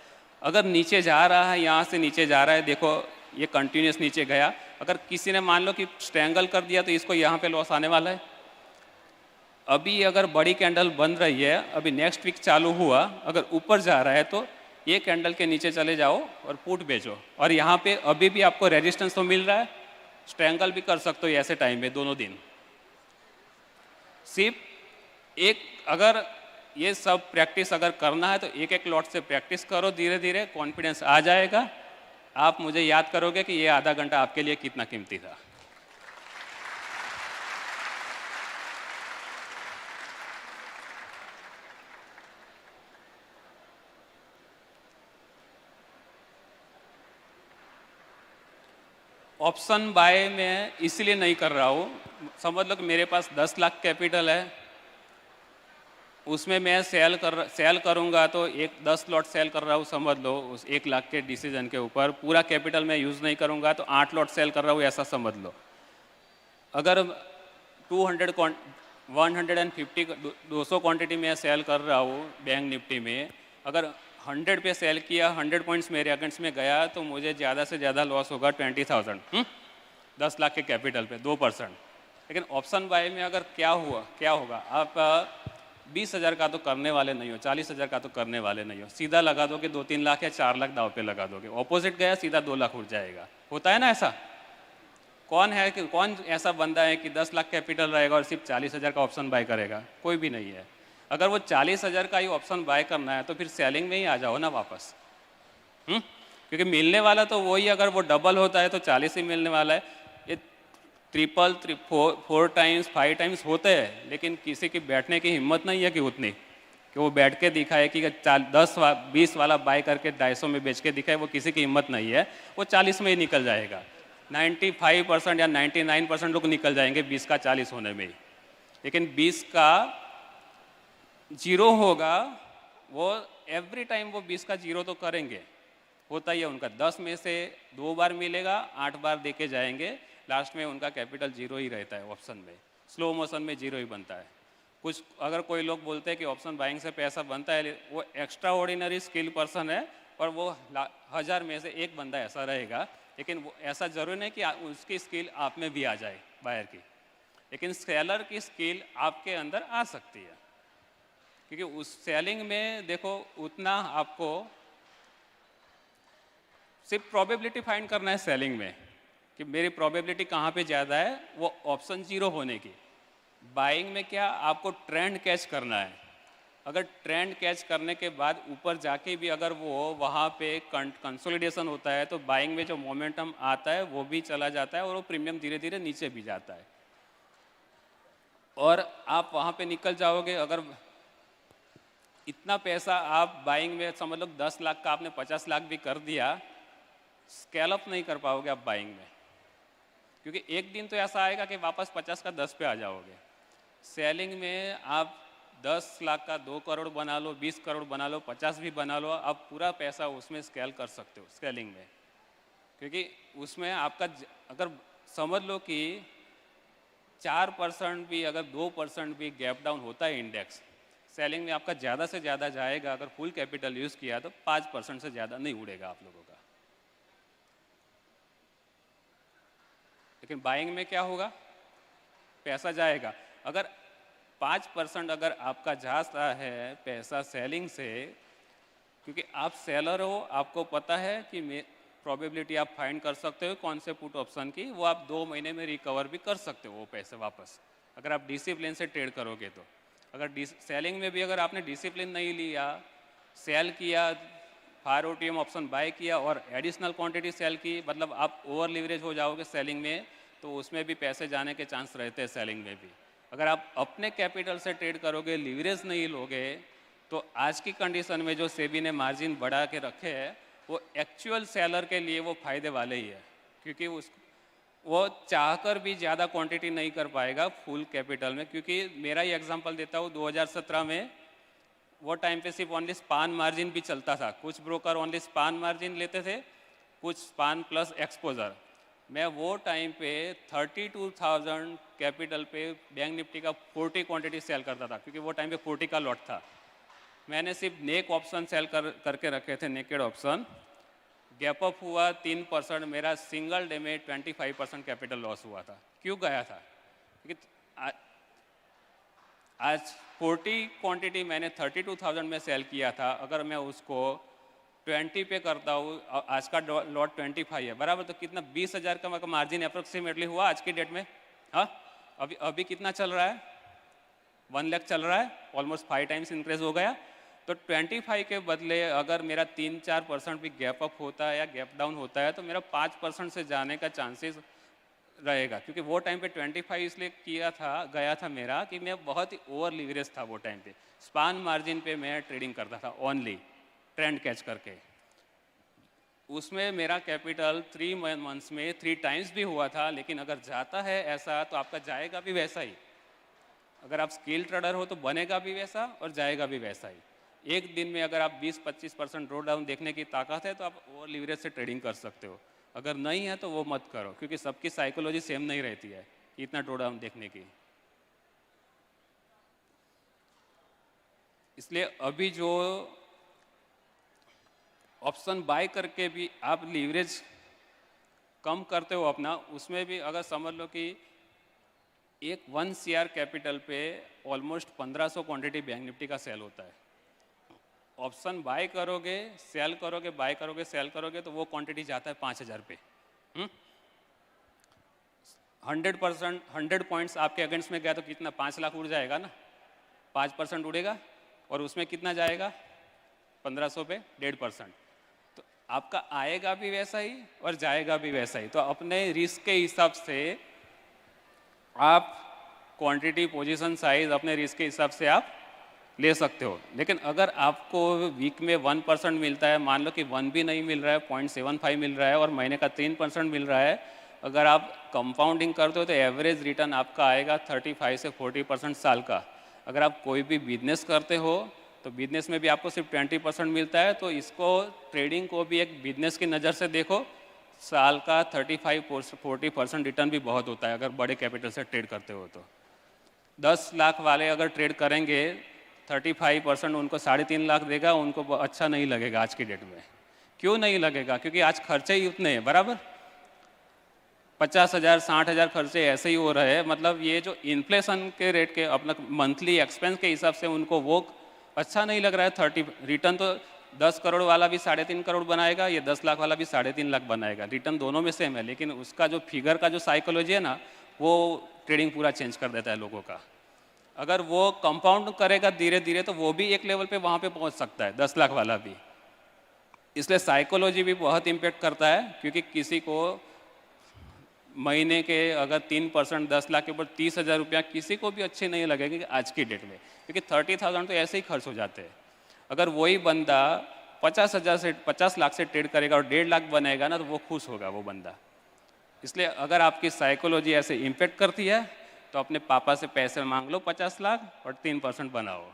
अगर नीचे जा रहा है, यहाँ से नीचे जा रहा है, देखो ये कंटिन्यूस नीचे गया, अगर किसी ने मान लो कि स्ट्रैंगल कर दिया तो इसको यहाँ पे लॉस आने वाला है। अभी अगर बड़ी कैंडल बन रही है, अभी नेक्स्ट वीक चालू हुआ, अगर ऊपर जा रहा है तो ये कैंडल के नीचे चले जाओ और पुट बेचो, और यहाँ पे अभी भी आपको रेजिस्टेंस तो मिल रहा है, स्ट्रैंगल भी कर सकते हो ऐसे टाइम में दोनों दिन। सिर्फ एक, अगर ये सब प्रैक्टिस अगर करना है तो एक एक लॉट से प्रैक्टिस करो, धीरे धीरे कॉन्फिडेंस आ जाएगा। आप मुझे याद करोगे कि ये आधा घंटा आपके लिए कितना कीमती था। ऑप्शन बाय में इसलिए नहीं कर रहा हूँ, समझ लो कि मेरे पास 10 लाख कैपिटल है, उसमें मैं सेल करूँगा तो 10 लॉट सेल कर रहा हूँ, समझ लो उस 1 लाख के डिसीजन के ऊपर। पूरा कैपिटल मैं यूज़ नहीं करूँगा तो 8 लॉट सेल कर रहा हूँ, ऐसा समझ लो। अगर 150 200 क्वांटिटी में सेल कर रहा हूँ बैंक निफ्टी में, अगर 100 पे सेल किया, 100 पॉइंट्स मेरे अकाउंट्स में गया तो मुझे ज़्यादा से ज़्यादा लॉस होगा 20,000, 10 लाख के कैपिटल पे 2%। लेकिन ऑप्शन बाय में अगर क्या होगा, आप 20,000 का तो करने वाले नहीं हो, 40,000 का तो करने वाले नहीं हो, सीधा लगा दोगे 2-3 लाख या 4 लाख दाव पे लगा दोगे, ऑपोजिट गया सीधा 2 लाख उठ जाएगा। होता है ना ऐसा? कौन ऐसा बंदा है कि 10 लाख कैपिटल रहेगा और सिर्फ 40,000 का ऑप्शन बाय करेगा? कोई भी नहीं है। अगर वो 40,000 का ही ऑप्शन बाय करना है तो फिर सेलिंग में ही आ जाओ ना वापस, क्योंकि मिलने वाला तो वही, अगर वो डबल होता है तो 40 ही मिलने वाला है। ये ट्रिपल 4 टाइम्स 5 टाइम्स होते हैं, लेकिन किसी की बैठने की हिम्मत नहीं है कि उतनी कि वो बैठ के दिखाए कि 10-20 वाला बाय करके 250 में बेच के दिखाए, वो किसी की हिम्मत नहीं है। वो 40 में ही निकल जाएगा। 95% या 99% लोग निकल जाएंगे 20 का 40 होने में ही, लेकिन 20 का जीरो होगा, वो एवरी टाइम वो 20 का जीरो तो करेंगे, होता ही है उनका। 10 में से 2 बार मिलेगा, 8 बार देके जाएंगे, लास्ट में उनका कैपिटल जीरो ही रहता है। ऑप्शन में स्लो मोशन में जीरो ही बनता है। कुछ अगर कोई लोग बोलते हैं कि ऑप्शन बाइंग से पैसा बनता है, वो एक्स्ट्रा ऑर्डिनरी स्किल पर्सन है और वो 1000 में से एक बंदा ऐसा रहेगा, लेकिन वो ऐसा जरूरी नहीं कि उसकी स्किल आप में भी आ जाए बायर की, लेकिन सेलर की स्किल आपके अंदर आ सकती है। क्योंकि उस सेलिंग में देखो, उतना आपको सिर्फ प्रोबेबिलिटी फाइंड करना है सेलिंग में कि मेरी प्रोबेबिलिटी कहाँ पे ज़्यादा है, वो ऑप्शन जीरो होने की। बाइंग में क्या, आपको ट्रेंड कैच करना है। अगर ट्रेंड कैच करने के बाद ऊपर जाके भी अगर वो वहाँ पे कंसोलिडेशन होता है तो बाइंग में जो मोमेंटम आता है वो भी चला जाता है और वो प्रीमियम धीरे धीरे नीचे भी जाता है और आप वहाँ पे निकल जाओगे। अगर इतना पैसा आप बाइंग में समझ लो 10 लाख का आपने 50 लाख भी कर दिया, स्केल अप नहीं कर पाओगे आप बाइंग में, क्योंकि एक दिन तो ऐसा आएगा कि वापस 50 का 10 पे आ जाओगे। सेलिंग में आप 10 लाख का 2 करोड़ बना लो, 20 करोड़ बना लो, 50 भी बना लो, आप पूरा पैसा उसमें स्केल कर सकते हो स्केलिंग में, क्योंकि उसमें आपका अगर समझ लो कि 4% भी, अगर 2% भी गैप डाउन होता है इंडेक्स, सेलिंग में आपका ज़्यादा से ज़्यादा जाएगा। अगर फुल कैपिटल यूज़ किया तो 5% से ज़्यादा नहीं उड़ेगा आप लोगों का। लेकिन बाइंग में क्या होगा, पैसा जाएगा। अगर 5% अगर आपका जाता है पैसा सेलिंग से, क्योंकि आप सेलर हो, आपको पता है कि प्रोबेबिलिटी आप फाइंड कर सकते हो कौन से पुट ऑप्शन की, वो आप 2 महीने में रिकवर भी कर सकते हो वो पैसे वापस, अगर आप डिसिप्लिन से ट्रेड करोगे तो। अगर सेलिंग में भी अगर आपने डिसिप्लिन नहीं लिया, सेल किया, फायर ओटीएम ऑप्शन बाय किया और एडिशनल क्वांटिटी सेल की, मतलब आप ओवर लीवरेज हो जाओगे सेलिंग में, तो उसमें भी पैसे जाने के चांस रहते हैं सेलिंग में भी। अगर आप अपने कैपिटल से ट्रेड करोगे, लीवरेज नहीं लोगे, तो आज की कंडीशन में जो सेबी ने मार्जिन बढ़ा के रखे हैं, वो एक्चुअल सेलर के लिए वो फायदे वाले ही है, क्योंकि वो चाहकर भी ज़्यादा क्वांटिटी नहीं कर पाएगा फुल कैपिटल में। क्योंकि मेरा ही एग्जांपल देता हूँ, 2017 में वो टाइम पे सिर्फ ओनली स्पान मार्जिन भी चलता था। कुछ ब्रोकर ओनली स्पान मार्जिन लेते थे, कुछ स्पान प्लस एक्सपोजर। मैं वो टाइम पे 32,000 कैपिटल पे बैंक निफ्टी का 40 क्वांटिटी सेल करता था, क्योंकि वो टाइम पे 40 का लॉट था। मैंने सिर्फ नेक ऑप्शन सेल करके रखे थे, नेकेड ऑप्शन। गैप अप हुआ 3%, मेरा सिंगल डे में 25% कैपिटल लॉस हुआ था। क्यों गया था? क्योंकि आज 40 क्वांटिटी मैंने 32,000 में सेल किया था, अगर मैं उसको 20 पे करता हूँ, आज का लॉट 25 है बराबर, तो कितना 20,000 का मार्जिन अप्रोक्सीमेटली हुआ आज की डेट में। हाँ, अभी कितना चल रहा है? 1 लाख चल रहा है, ऑलमोस्ट 5 टाइम्स इंक्रीज हो गया। तो 25 के बदले अगर मेरा 3-4% भी गैप अप होता है या गैप डाउन होता है, तो मेरा 5% से जाने का चांसेस रहेगा। क्योंकि वो टाइम पे 25 इसलिए गया था मेरा कि मैं बहुत ही ओवर लीवरेज था वो टाइम पे। स्पान मार्जिन पे मैं ट्रेडिंग करता था ओनली, ट्रेंड कैच करके। उसमें मेरा कैपिटल 3 मंथ्स में 3 टाइम्स भी हुआ था। लेकिन अगर जाता है ऐसा, तो आपका जाएगा भी वैसा ही। अगर आप स्किल ट्रेडर हो तो बनेगा भी वैसा और जाएगा भी वैसा ही। एक दिन में अगर आप 20-25% ड्रॉ डाउन देखने की ताकत है, तो आप ओवर लीवरेज से ट्रेडिंग कर सकते हो। अगर नहीं है तो वो मत करो, क्योंकि सबकी साइकोलॉजी सेम नहीं रहती है इतना ड्रॉ डाउन देखने की। इसलिए अभी जो ऑप्शन बाय करके भी आप लीवरेज कम करते हो अपना, उसमें भी अगर समझ लो कि एक 1 CR कैपिटल पे ऑलमोस्ट 1500 क्वांटिटी बैंक निफ्टी का सेल होता है। ऑप्शन बाय करोगे, सेल करोगे, बाय करोगे, सेल करोगे, तो वो क्वांटिटी जाता है 5000 पे। 100% 100 पॉइंट्स आपके अगेंस्ट में गया तो कितना, 5 लाख उड़ जाएगा ना, 5% उड़ेगा, और उसमें कितना जाएगा 1500 पे 1.5%। तो आपका आएगा भी वैसा ही और जाएगा भी वैसा ही। तो अपने रिस्क के हिसाब से आप क्वांटिटी, पोजीशन साइज अपने रिस्क के हिसाब से आप ले सकते हो। लेकिन अगर आपको वीक में 1% मिलता है, मान लो कि 1 भी नहीं मिल रहा है, 0.75 मिल रहा है, और महीने का 3% मिल रहा है, अगर आप कंपाउंडिंग करते हो तो एवरेज रिटर्न आपका आएगा 35 से 40% साल का। अगर आप कोई भी बिजनेस करते हो तो बिजनेस में भी आपको सिर्फ 20% मिलता है। तो इसको, ट्रेडिंग को भी एक बिजनेस की नज़र से देखो, साल का 35-40% रिटर्न भी बहुत होता है अगर बड़े कैपिटल से ट्रेड करते हो। तो 10 लाख वाले अगर ट्रेड करेंगे, 35% उनको 3.5 लाख देगा, उनको अच्छा नहीं लगेगा आज की डेट में। क्यों नहीं लगेगा? क्योंकि आज खर्चे ही उतने हैं, बराबर 50,000 60,000 खर्चे ऐसे ही हो रहे हैं। मतलब ये जो इन्फ्लेशन के रेट के अपना मंथली एक्सपेंस के हिसाब से उनको वो अच्छा नहीं लग रहा है। 30 रिटर्न तो 10 करोड़ वाला भी 3.5 करोड़ बनाएगा, ये 10 लाख वाला भी 3.5 लाख बनाएगा। रिटर्न दोनों में सेम है, लेकिन उसका जो फिगर का जो साइकोलॉजी है ना, वो ट्रेडिंग पूरा चेंज कर देता है लोगों का। अगर वो कंपाउंड करेगा धीरे धीरे तो वो भी एक लेवल पे वहाँ पे पहुँच सकता है, 10 लाख वाला भी। इसलिए साइकोलॉजी भी बहुत इम्पेक्ट करता है, क्योंकि किसी को महीने के अगर 3% 10 लाख के ऊपर 30,000 रुपया किसी को भी अच्छे नहीं लगेंगे आज की डेट में, क्योंकि 30,000 तो ऐसे ही खर्च हो जाते हैं। अगर वही बंदा 50 लाख से ट्रेड करेगा और 1.5 लाख बनाएगा ना, तो वो खुश होगा वो बंदा। इसलिए अगर आपकी साइकोलॉजी ऐसे इम्पेक्ट करती है तो अपने पापा से पैसे मांग लो 50 लाख और 3% बनाओ।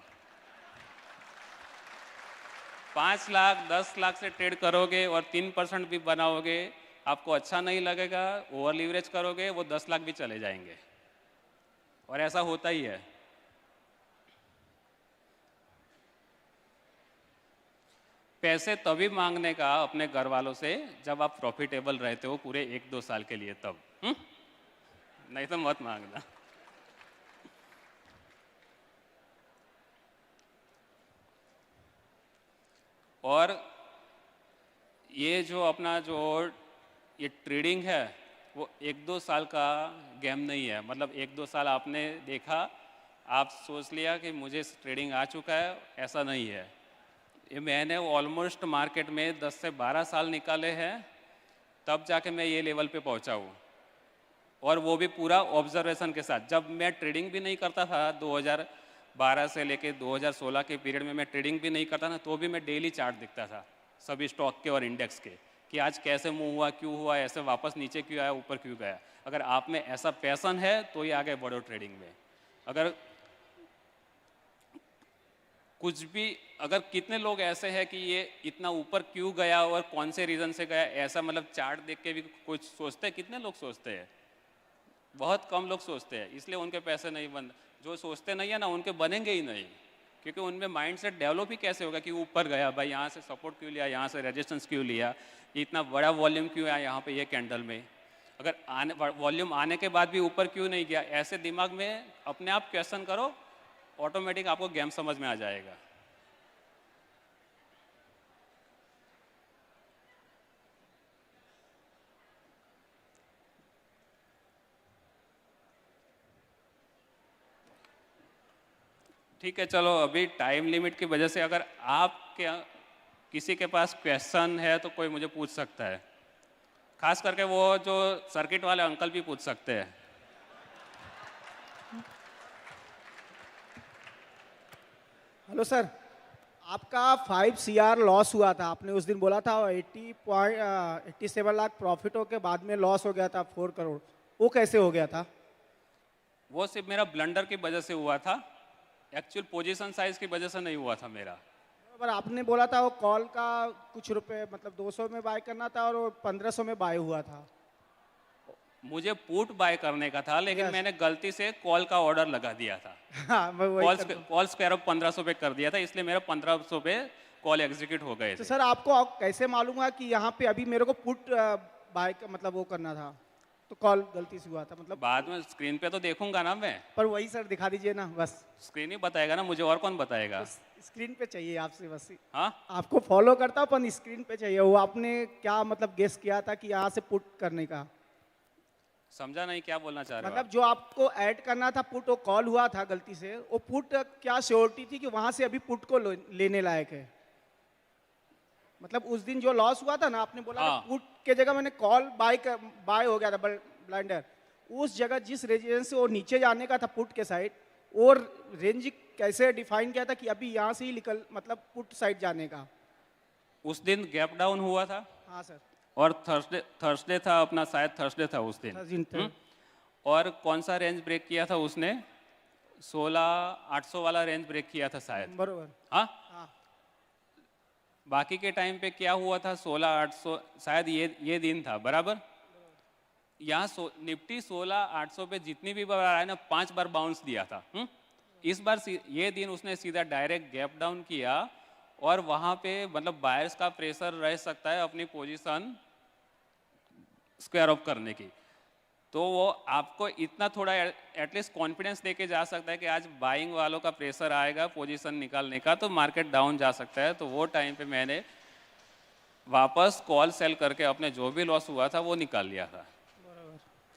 5 लाख 10 लाख से ट्रेड करोगे और 3% भी बनाओगे, आपको अच्छा नहीं लगेगा, ओवर लीवरेज करोगे, वो 10 लाख भी चले जाएंगे, और ऐसा होता ही है। पैसे तभी मांगने का अपने घर वालों से जब आप प्रॉफिटेबल रहते हो पूरे 1-2 साल के लिए, तब नहीं तो मत मांगना। और ये जो अपना जो ये ट्रेडिंग है वो 1-2 साल का गेम नहीं है। मतलब 1-2 साल आपने देखा, आप सोच लिया कि मुझे ट्रेडिंग आ चुका है, ऐसा नहीं है। ये मैंने ऑलमोस्ट मार्केट में 10 से 12 साल निकाले हैं, तब जाके मैं ये लेवल पे पहुंचा हूँ, और वो भी पूरा ऑब्जर्वेशन के साथ। जब मैं ट्रेडिंग भी नहीं करता था 2012 से लेके 2016 के पीरियड में मैं ट्रेडिंग भी नहीं करता था, तो भी मैं डेली चार्ट दिखता था सभी स्टॉक के और इंडेक्स के, कि आज कैसे मूव हुआ, क्यों हुआ, ऐसे वापस नीचे क्यों आया, ऊपर क्यों गया। अगर आप में ऐसा पैसन है तो ये आगे बढ़ो ट्रेडिंग में। अगर कुछ भी, अगर कितने लोग ऐसे हैं कि ये इतना ऊपर क्यों गया और कौन से रीज़न से गया, ऐसा मतलब चार्ट देख के भी कुछ सोचते हैं? कितने लोग सोचते हैं? बहुत कम लोग सोचते हैं, इसलिए उनके पैसे नहीं बन। जो सोचते नहीं है ना, उनके बनेंगे ही नहीं, क्योंकि उनमें माइंडसेट डेवलप ही कैसे होगा कि ऊपर गया भाई, यहाँ से सपोर्ट क्यों लिया, यहाँ से रेजिस्टेंस क्यों लिया, इतना बड़ा वॉल्यूम क्यों आया यहाँ पे ये कैंडल में, अगर आने वॉल्यूम आने के बाद भी ऊपर क्यों नहीं गया। ऐसे दिमाग में अपने आप क्वेश्चन करो, ऑटोमेटिक आपको गेम समझ में आ जाएगा। ठीक है, चलो अभी टाइम लिमिट की वजह से अगर आपके किसी के पास क्वेश्चन है तो कोई मुझे पूछ सकता है, खास करके वो जो सर्किट वाले अंकल भी पूछ सकते हैं। हेलो सर, आपका 5 CR लॉस हुआ था, आपने उस दिन बोला था, 87 लाख प्रॉफिट हो के बाद में लॉस हो गया था 4 करोड़, वो कैसे हो गया था? वो सिर्फ मेरा ब्लंडर की वजह से हुआ था, एक्चुअल पोजीशन साइज की वजह से नहीं हुआ था मेरा। पर आपने बोला था वो कॉल का कुछ रुपए, मतलब 200 में बाय करना था और वो 1500 में बाय हुआ था। मुझे पुट बाय करने का था, लेकिन Yes. मैंने गलती से कॉल का ऑर्डर लगा दिया था। हाँ मैं वही करता हूँ। कॉल स्क्वायर ऑफ 1500 पे कर दिया था, इसलिए मेरा 1500 पे कॉल एग्जीक्यूट हो गए तो थे। सर आपको कैसे मालूम हुआ कि यहाँ पे अभी मेरे को पुट बाय मतलब वो करना था, तो कॉल गलती से हुआ था मतलब? बाद में स्क्रीन पे तो देखूंगा ना मैं, पर वही सर दिखा दीजिए ना बस। स्क्रीन ही बताएगा ना मुझे, और कौन बताएगा? स्क्रीन पे चाहिए आपसे बस। हाँ, आपको फॉलो करता पर स्क्रीन पे चाहिए। वो आपने क्या मतलब गेस किया था कि यहाँ से पुट करने का? समझा नहीं क्या बोलना चाह रहे हो मतलब आप? जो आपको ऐड करना था पुट, वो कॉल हुआ था गलती से, वो पुट क्या श्योरिटी थी कि वहां से अभी पुट को लेने लायक है? मतलब उस दिन जो लॉस हुआ था ना, आपने बोला हाँ। पुट के जगह मैंने कॉल बाय हो गया था ब्लाइंडर, उस जगह जिस रेजिडेंस से वो नीचे जाने का था पुट के साइड, और रेंज कैसे डिफाइन किया था कि अभी यहाँ से ही निकल मतलब पुट साइड जाने का? उस दिन गैप डाउन हुआ था, हाँ सर। और थर्सडे था अपना, शायद थर्सडे था उस दिन। 13 और कौन सा रेंज ब्रेक किया था उसने? 16,800 वाला रेंज ब्रेक किया था शायद। बरोबर। हाँ, हाँ बाकी के टाइम पे क्या हुआ था? 16,800 शायद ये दिन था, बराबर। यहाँ निफ्टी 16,800 पे जितनी भी बार आया ना, 5 बार बाउंस दिया था। इस बार ये दिन उसने सीधा डायरेक्ट गैप डाउन किया, और वहाँ पे मतलब बायर्स का प्रेशर रह सकता है अपनी पोजीशन स्क्वायर ऑफ करने की। तो वो आपको इतना थोड़ा एटलीस्ट कॉन्फिडेंस देके जा सकता है कि आज बाइंग वालों का प्रेशर आएगा पोजीशन निकालने का, तो मार्केट डाउन जा सकता है। तो वो टाइम पे मैंने वापस कॉल सेल करके अपने जो भी लॉस हुआ था वो निकाल लिया था।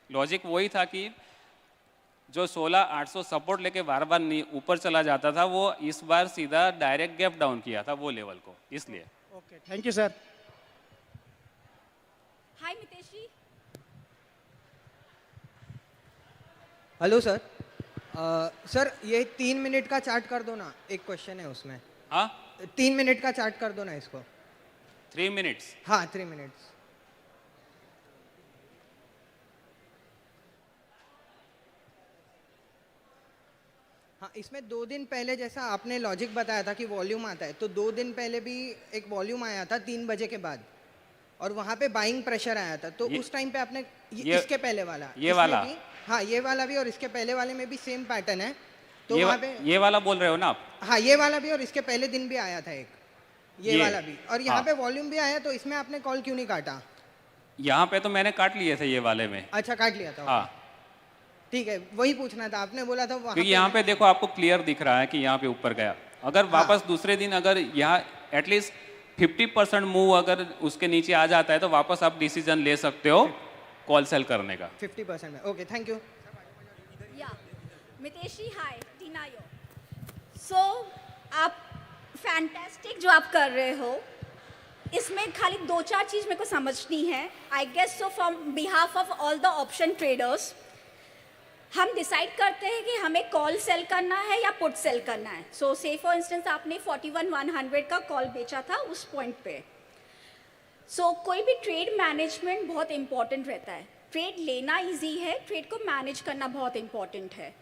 लॉजिक वही था कि जो 16,800 सपोर्ट लेके बार बार ऊपर चला जाता था, वो इस बार सीधा डायरेक्ट गैप डाउन किया था वो लेवल को, इसलिए। Okay, thank you sir. Hi Mitesh ji. Hello sir. Sir ये 3 मिनट का चार्ट कर दो ना, एक क्वेश्चन है उसमें। हाँ, 3 मिनट का चार्ट कर दो ना इसको। 3 मिनट्स। हाँ 3 मिनट्स। हाँ, इसमें 2 दिन पहले जैसा आपने लॉजिक बताया था कि वॉल्यूम आता है, तो 2 दिन पहले भी एक वॉल्यूम आया था 3 बजे के बाद, और वहाँ पे बाइंग प्रेशर आया था। तो उस टाइम पे आपने इसके पहले वाला, ये वाला भी, हाँ ये वाला भी और इसके पहले वाले में भी सेम पैटर्न है। तो ये वहाँ पे ये वाला बोल रहे हो ना आप? हाँ ये वाला भी, और इसके पहले दिन भी आया था एक, ये वाला भी, और यहाँ हाँ। पे वॉल्यूम भी आया। तो इसमें आपने कॉल क्यों नहीं काटा? यहाँ पे तो मैंने काट लिए थे ये वाले में। अच्छा काट लिया था। हाँ, ठीक है, वही पूछना था, आपने बोला था वहाँ क्योंकि यहाँ पे देखो आपको क्लियर दिख रहा है कि यहाँ पे ऊपर गया। अगर वापस दूसरे दिन अगर यहाँ एटलीस्ट 50% मूव अगर उसके नीचे आ जाता है, तो वापस आप डिसीजन ले सकते हो कॉल सेल करने का। 50% में। Okay, thank you. या मितेश जी, हाय, टीना यो। सो आप फैंटास्टिक जो आप कर रहे हो, इसमें खाली 2-4 चीज़ मेरे को समझनी है। I guess so from behalf of all the option traders, हम डिसाइड करते हैं कि हमें कॉल सेल करना है या पुट सेल करना है। सो से फॉर इंस्टेंस आपने 41,100 का कॉल बेचा था उस पॉइंट पे। सो कोई भी ट्रेड मैनेजमेंट बहुत इंपॉर्टेंट रहता है। ट्रेड लेना इजी है, ट्रेड को मैनेज करना बहुत इंपॉर्टेंट है।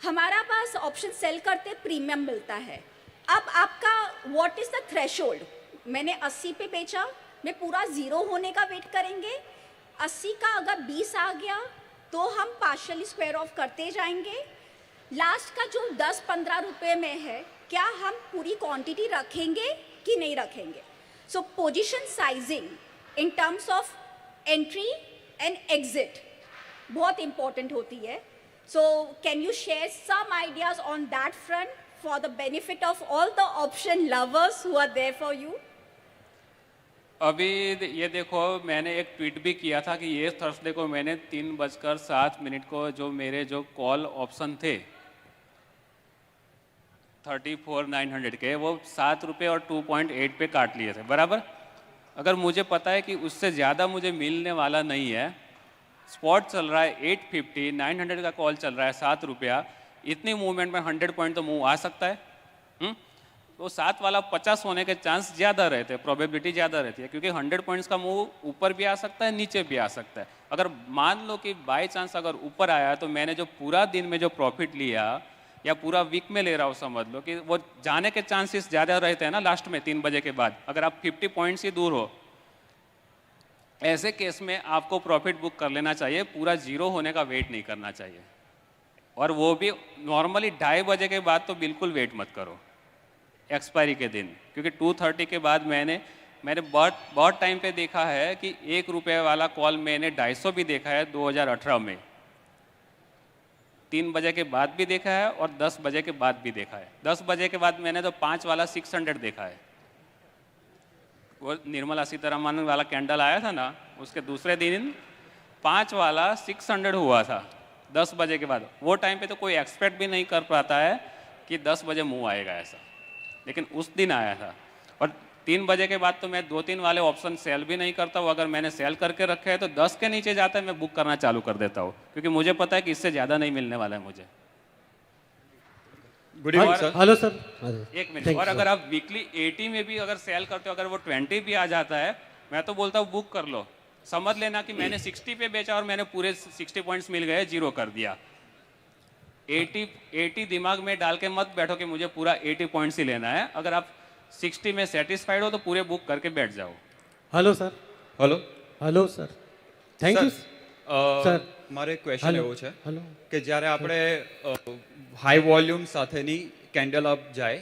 हमारा पास ऑप्शन सेल करते प्रीमियम मिलता है। अब आपका व्हाट इज़ द थ्रेशोल्ड? मैंने 80 पे बेचा, मैं पूरा ज़ीरो होने का वेट करेंगे? 80 का अगर 20 आ गया तो हम पार्शियली स्क्वायर ऑफ करते जाएंगे। लास्ट का जो 10-15 रुपए में है, क्या हम पूरी क्वांटिटी रखेंगे कि नहीं रखेंगे? So position sizing in terms of entry and exit बहुत इंपॉर्टेंट होती है। So can you share some ideas on that front for the benefit of all the option lovers who are there for you? अभी ये देखो, मैंने एक ट्वीट भी किया था कि ये थर्सडे को मैंने 3:07 को जो मेरे जो कॉल ऑप्शन थे 34,900 के, वो 7 रुपये और 2.8 पे काट लिए थे, बराबर। अगर मुझे पता है कि उससे ज़्यादा मुझे मिलने वाला नहीं है, स्पॉट चल रहा है 850, 900 का कॉल चल रहा है 7 रुपया, इतनी मूवमेंट में 100 पॉइंट तो मूव आ सकता है। तो 7 वाला 50 होने के चांस ज़्यादा रहते हैं, प्रोबेबिलिटी ज़्यादा रहती है, क्योंकि 100 पॉइंट्स का मूव ऊपर भी आ सकता है, नीचे भी आ सकता है। अगर मान लो कि बाई चांस अगर ऊपर आया, तो मैंने जो पूरा दिन में जो प्रॉफिट लिया या पूरा वीक में ले रहा हूँ, समझ लो कि वो जाने के चांसेस ज़्यादा रहते हैं ना लास्ट में 3 बजे के बाद। अगर आप 50 पॉइंट्स ही दूर हो, ऐसे केस में आपको प्रॉफिट बुक कर लेना चाहिए, पूरा जीरो होने का वेट नहीं करना चाहिए, और वो भी नॉर्मली 2:30 बजे के बाद तो बिल्कुल वेट मत करो एक्सपायरी के दिन, क्योंकि 2:30 के बाद मैंने बहुत टाइम पे देखा है कि ₹1 वाला कॉल मैंने 250 भी देखा है 2018 में, 3 बजे के बाद भी देखा है और 10 बजे के बाद भी देखा है। 10 बजे के बाद मैंने तो 5 वाला 600 देखा है। वो निर्मला सीतारमण वाला कैंडल आया था ना, उसके दूसरे दिन 5 वाला 600 हुआ था 10 बजे के बाद। वो टाइम पे तो कोई एक्सपेक्ट भी नहीं कर पाता है कि 10 बजे मुंह आएगा ऐसा, लेकिन उस दिन आया था। और 3 बजे के बाद तो मैं 2-3 वाले ऑप्शन सेल भी नहीं करता हूँ। अगर मैंने सेल करके रखे हैं तो 10 के नीचे जाता है मैं बुक करना चालू कर देता हूँ, क्योंकि मुझे पता है कि इससे ज़्यादा नहीं मिलने वाला है मुझे। Good evening sir. Hello sir. एक मिनट, और अगर आप वीकली 80 में भी अगर सेल करते हो, अगर वो 20 भी आ जाता है, मैं तो बोलता हूँ बुक कर लो। समझ लेना कि मैंने 60 पे बेचा और मैंने पूरे 60 पॉइंट्स मिल गए, जीरो कर दिया। 80 दिमाग में डाल के मत बैठो कि मुझे पूरा 80 पॉइंट्स ही लेना है। अगर आप 60 में सेटिस्फाइड हो तो पूरे बुक करके बैठ जाओ। Hello sir. Hello hello sir, thank you sir. મારે ક્વેશ્ચન એવો છે હેલો કે જ્યારે આપણે હાઈ વોલ્યુમ સાથેની કેન્ડલ અપ જાય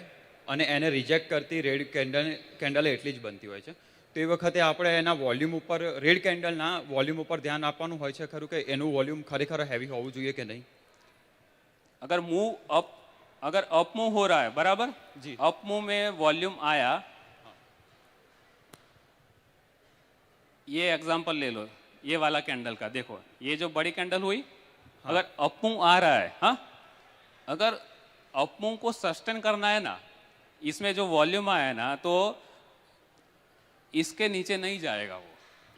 અને એને રિજેક્ટ કરતી રેડ કેન્ડલ એટલી જ બનતી હોય છે, તો એ વખતે આપણે એના વોલ્યુમ ઉપર, રેડ કેન્ડલના વોલ્યુમ ઉપર ધ્યાન આપવાનું હોય છે ખરું કે એનું વોલ્યુમ ખરેખર હેવી હોવું જોઈએ કે નહીં? अगर अप मूव हो रहा है, बराबर जी, अप मूव में वॉल्यूम आया, ये एग्जांपल ले लो, ये वाला कैंडल का देखो, ये जो बड़ी कैंडल हुई, हाँ, अगर अप मूव आ रहा है, हाँ, अगर अप मूव को सस्टेन करना है ना, इसमें जो वॉल्यूम आया है ना, तो इसके नीचे नहीं जाएगा वो।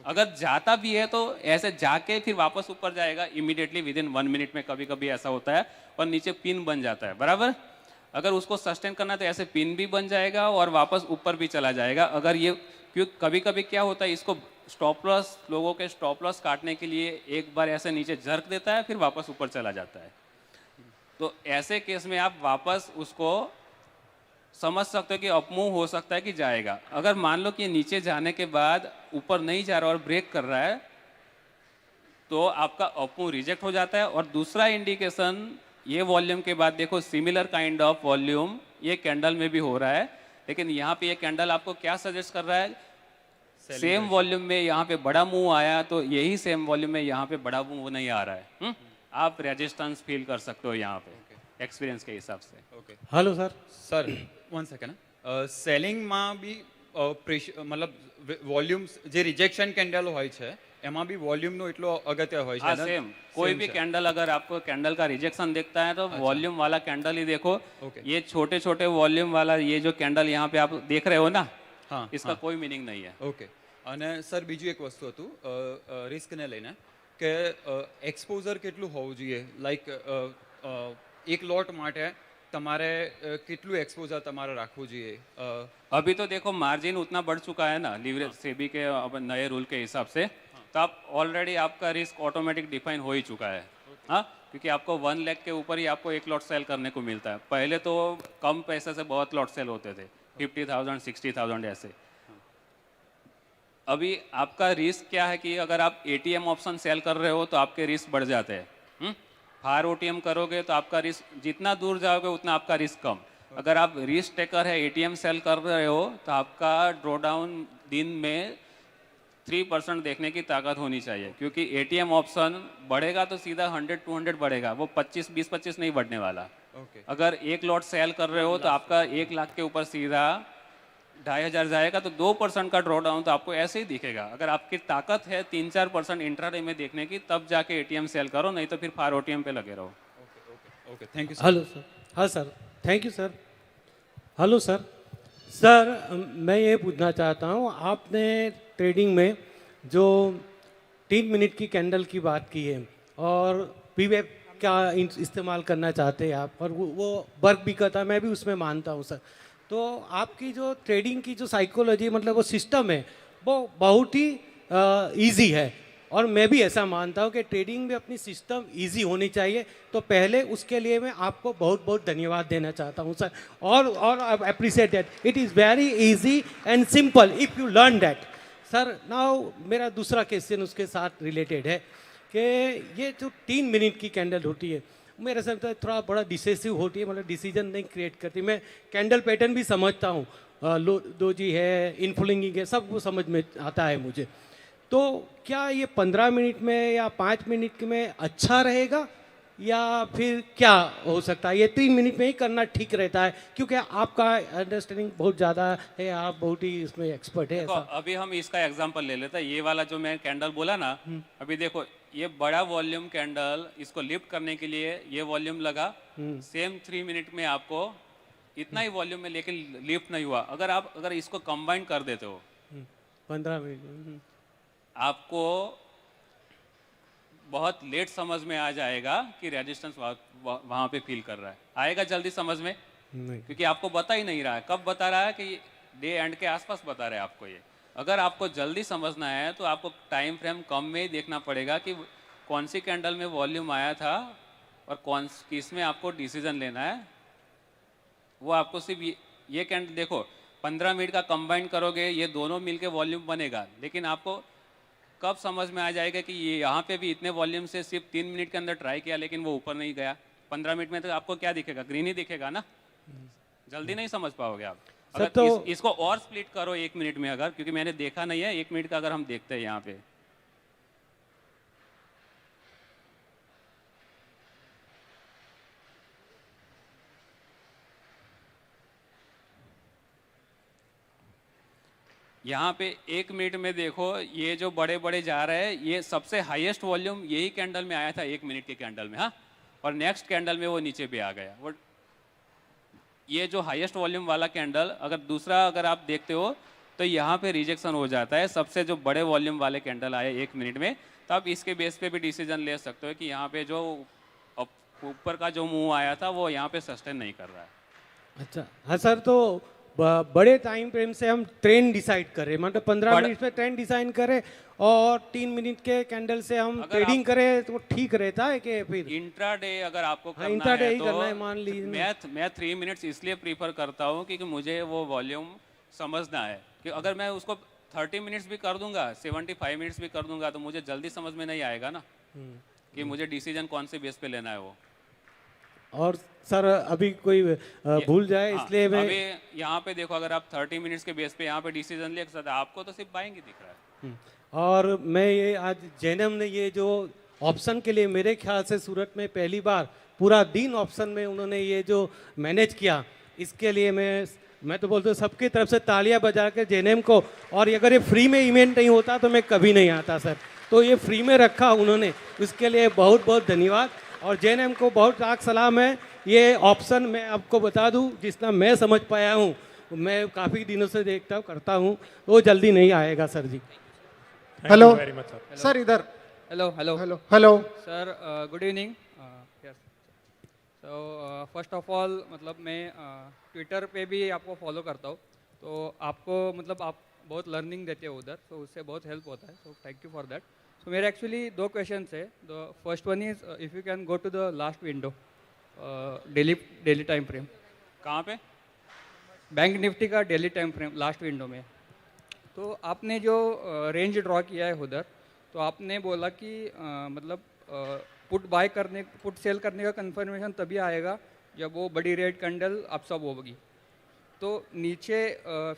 अगर जाता भी है तो ऐसे जाके फिर वापस ऊपर जाएगा इमीडिएटली विदिन 1 मिनट में, कभी कभी ऐसा होता है, और नीचे पिन बन जाता है, बराबर। अगर उसको सस्टेन करना है तो ऐसे पिन भी बन जाएगा और वापस ऊपर भी चला जाएगा। अगर ये, क्योंकि कभी कभी क्या होता है, इसको स्टॉप लॉस, लोगों के स्टॉप लॉस काटने के लिए एक बार ऐसे नीचे झरक देता है, फिर वापस ऊपर चला जाता है। तो ऐसे केस में आप वापस उसको समझ सकते हो कि अप मूव हो सकता है कि जाएगा। अगर मान लो कि नीचे जाने के बाद ऊपर नहीं जा रहा और ब्रेक कर रहा है, तो आपका अप मूव रिजेक्ट हो जाता है। और दूसरा इंडिकेशन, ये वॉल्यूम के बाद देखो सिमिलर काइंड ऑफ वॉल्यूम ये कैंडल में भी हो रहा है, लेकिन यहाँ पे ये कैंडल आपको क्या सजेस्ट कर रहा है, सेम वॉल्यूम में यहाँ पे बड़ा मूव आया, तो यही सेम वॉल्यूम में यहाँ पे बड़ा मूव नहीं आ रहा है। आप रेजिस्टेंस फील कर सकते हो यहाँ पे एक्सपीरियंस के हिसाब से। Okay hello sir. Sir 1 second, સેલિંગમાં બી મતલબ વોલ્યુમ જે રિજેક્શન કેન્ડલ હોય છે એમાં બી વોલ્યુમનો એટલો અગત્ય હોય છે? हाँ सेम, कोई भी कैंडल अगर आपको कैंडल का रिजेक्शन देखता है तो वॉल्यूम वाला कैंडल ही देखो। ये छोटे छोटे वॉल्यूम वाला ये जो कैंडल यहाँ पे आप देख रहे हो ना, हाँ, इसका कोई मीनिंग नहीं है। ઓકે. અને સર બીજું એક વસ્તુ હતું રિસ્કને લઈને કે એક્સપોઝર કેટલું હોવું જોઈએ? લાઈક એક લોટ માટે તમારે કેટલું એક્સપોઝર તમારે રાખવું જોઈએ? अभी तो देखो मार्जिन उतना बढ़ चुका है ना लीवरेज सेबी के अब नए रूल के हिसाब से, तो आप ऑलरेडी आपका रिस्क ऑटोमेटिक डिफाइन हो ही चुका है। हाँ, क्योंकि आपको 1 लाख के ऊपर ही आपको एक लॉट सेल करने को मिलता है। पहले तो कम पैसे से बहुत लॉट सेल होते थे, 50,000 60,000 ऐसे। अभी आपका रिस्क क्या है कि अगर आप एटीएम ऑप्शन सेल कर रहे हो तो आपके रिस्क बढ़ जाते हैं। फार ओटीएम करोगे तो आपका रिस्क, जितना दूर जाओगे उतना आपका रिस्क कम। अगर आप रिस्क टेकर है, एटीएम सेल कर रहे हो, तो आपका ड्रॉडाउन दिन में 3% देखने की ताकत होनी चाहिए, क्योंकि एटीएम ऑप्शन बढ़ेगा तो सीधा 100-200 बढ़ेगा, वो 20-25 नहीं बढ़ने वाला। अगर एक लॉट सेल कर रहे हो तो आपका 1 लाख के ऊपर सीधा 2,500 जाएगा, तो 2% का ड्रॉडाउन तो आपको ऐसे ही दिखेगा। अगर आपकी ताकत है 3-4% इंट्राडे में देखने की, तब जाके एटीएम सेल करो, नहीं तो फिर फार ओटीएम पे लगे रहो। Okay, thank you sir. Hello sir. हाँ sir, thank you sir. Hello sir. Sir मैं ये पूछना चाहता हूँ, आपने ट्रेडिंग में जो 3 मिनट की कैंडल की बात की है और पीवेप का इस्तेमाल करना चाहते हैं आप, और वो वर्क भी करता है, मैं भी उसमें मानता हूँ सर। तो आपकी जो ट्रेडिंग की जो साइकोलॉजी, मतलब वो सिस्टम है, वो बहुत ही इजी है, और मैं भी ऐसा मानता हूँ कि ट्रेडिंग में अपनी सिस्टम इजी होनी चाहिए। तो पहले उसके लिए मैं आपको बहुत बहुत धन्यवाद देना चाहता हूँ सर, और I appreciate that it is very easy and simple if you learn that sir now मेरा दूसरा क्वेश्चन उसके साथ रिलेटेड है कि ये जो 3 मिनट की कैंडल होती है मेरे साथ तो थोड़ा बड़ा डिसेसिव होती है, मतलब डिसीजन नहीं क्रिएट करती। मैं कैंडल पैटर्न भी समझता हूँ, लो दोजी है, इनफुलिंगिंग है, सब वो समझ में आता है मुझे। तो क्या ये 15 मिनट में या 5 मिनट में अच्छा रहेगा या फिर क्या हो सकता है? ये 3 मिनट में ही करना ठीक रहता है, क्योंकि आपका अंडरस्टैंडिंग बहुत ज़्यादा है, आप बहुत ही इसमें एक्सपर्ट है। देखो अभी हम इसका एग्जांपल ले लेते हैं, ये वाला जो मैं कैंडल बोला ना, अभी देखो ये बड़ा वॉल्यूम कैंडल, इसको लिफ्ट करने के लिए ये वॉल्यूम लगा, सेम 3 मिनट में आपको इतना ही वॉल्यूम में, लेकिन लिफ्ट नहीं हुआ। अगर इसको कंबाइन कर देते हो 15 मिनट आपको बहुत लेट समझ में आ जाएगा कि रेजिस्टेंस वहाँ पे फील कर रहा है। आएगा जल्दी समझ में? नहीं। क्योंकि आपको बता ही नहीं रहा है। कब बता रहा है कि डे एंड के आसपास बता रहे हैं आपको ये। अगर आपको जल्दी समझना है तो आपको टाइम फ्रेम कम में ही देखना पड़ेगा कि कौन सी कैंडल में वॉल्यूम आया था और किस में आपको डिसीजन लेना है। वो आपको सिर्फ ये कैंडल देखो 15 मिनट का कंबाइन करोगे, ये दोनों मिलके वॉल्यूम बनेगा, लेकिन आपको कब समझ में आ जाएगा कि ये यहाँ पे भी इतने वॉल्यूम से सिर्फ 3 मिनट के अंदर ट्राई किया लेकिन वो ऊपर नहीं गया। 15 मिनट में तो आपको क्या दिखेगा? ग्रीन ही दिखेगा ना, जल्दी नहीं समझ पाओगे आप। अगर तो इसको और स्प्लिट करो 1 मिनट में, अगर, क्योंकि मैंने देखा नहीं है 1 मिनट का, अगर हम देखते हैं यहाँ पे यहाँ पे 1 मिनट में देखो ये जो बड़े बड़े जा रहे हैं, ये सबसे हाईएस्ट वॉल्यूम यही कैंडल में आया था 1 मिनट के कैंडल में, हाँ, और नेक्स्ट कैंडल में वो नीचे पे आ गया। वो ये जो हाईएस्ट वॉल्यूम वाला कैंडल अगर आप देखते हो तो यहाँ पे रिजेक्शन हो जाता है। सबसे जो बड़े वॉल्यूम वाले कैंडल आए 1 मिनट में, तो आप इसके बेस पे भी डिसीजन ले सकते हो कि यहाँ पे जो ऊपर का जो मूव आया था वो यहाँ पे सस्टेन नहीं कर रहा है। अच्छा, हाँ सर, तो बड़े टाइम फ्रेम से हम ट्रेंड डिसाइड करें, मतलब 15 मिनट में ट्रेंड डिसाइड करें और 3 मिनट के कैंडल से हम ट्रेडिंग करें तो ठीक रहता है कि फिर इंट्राडे अगर आपको करना इंट्राडे है ही तो करना है, मान लीजिए मैं 3 मिनट्स इसलिए प्रीफर करता हूँ क्योंकि मुझे वो वॉल्यूम समझना है कि अगर मैं उसको 30 मिनट्स भी कर दूंगा, 75 मिनट्स भी कर दूंगा, तो मुझे जल्दी समझ में नहीं आएगा ना कि मुझे डिसीजन कौन से बेस पे लेना है वो। और सर अभी कोई भूल जाए इसलिए मैं अभी यहाँ पे देखो, अगर आप 30 मिनट्स के बेस पे यहाँ पे डिसीजन ले सकते, आपको तो सिर्फ बाइंग ही दिख रहा है। और मैं ये आज जैनम ने ये जो ऑप्शन के लिए मेरे ख्याल से सूरत में पहली बार पूरा दिन ऑप्शन में उन्होंने ये जो मैनेज किया, इसके लिए मैं तो बोलता हूँ सबकी तरफ से तालियां बजा के जेएनएम को। और अगर ये फ्री में इवेंट नहीं होता तो मैं कभी नहीं आता सर, तो ये फ्री में रखा उन्होंने, उसके लिए बहुत बहुत धन्यवाद। और जेएनएम को बहुत लाख सलाम है। ये ऑप्शन मैं आपको बता दूं, जितना मैं समझ पाया हूँ, मैं काफ़ी दिनों से देखता हूँ करता हूँ, वो जल्दी नहीं आएगा सर जी। हेलो सर, इधर hello hello hello hello sir, good evening. Yes, so first of all मतलब मैं ट्विटर पे भी आपको फॉलो करता हूँ, तो आपको मतलब आप बहुत लर्निंग देते हो उधर, तो उससे बहुत हेल्प होता है, तो thank you for that. So मेरे एक्चुअली 2 क्वेश्चन है। The first one is if you can go to the last window, daily time frame. कहाँ पे? बैंक निफ्टी का daily time frame last window में। तो आपने जो रेंज ड्रॉ किया है उधर, तो आपने बोला कि मतलब पुट सेल करने का कंफर्मेशन तभी आएगा जब वो बड़ी रेड कैंडल अब्सॉर्ब होगी। तो नीचे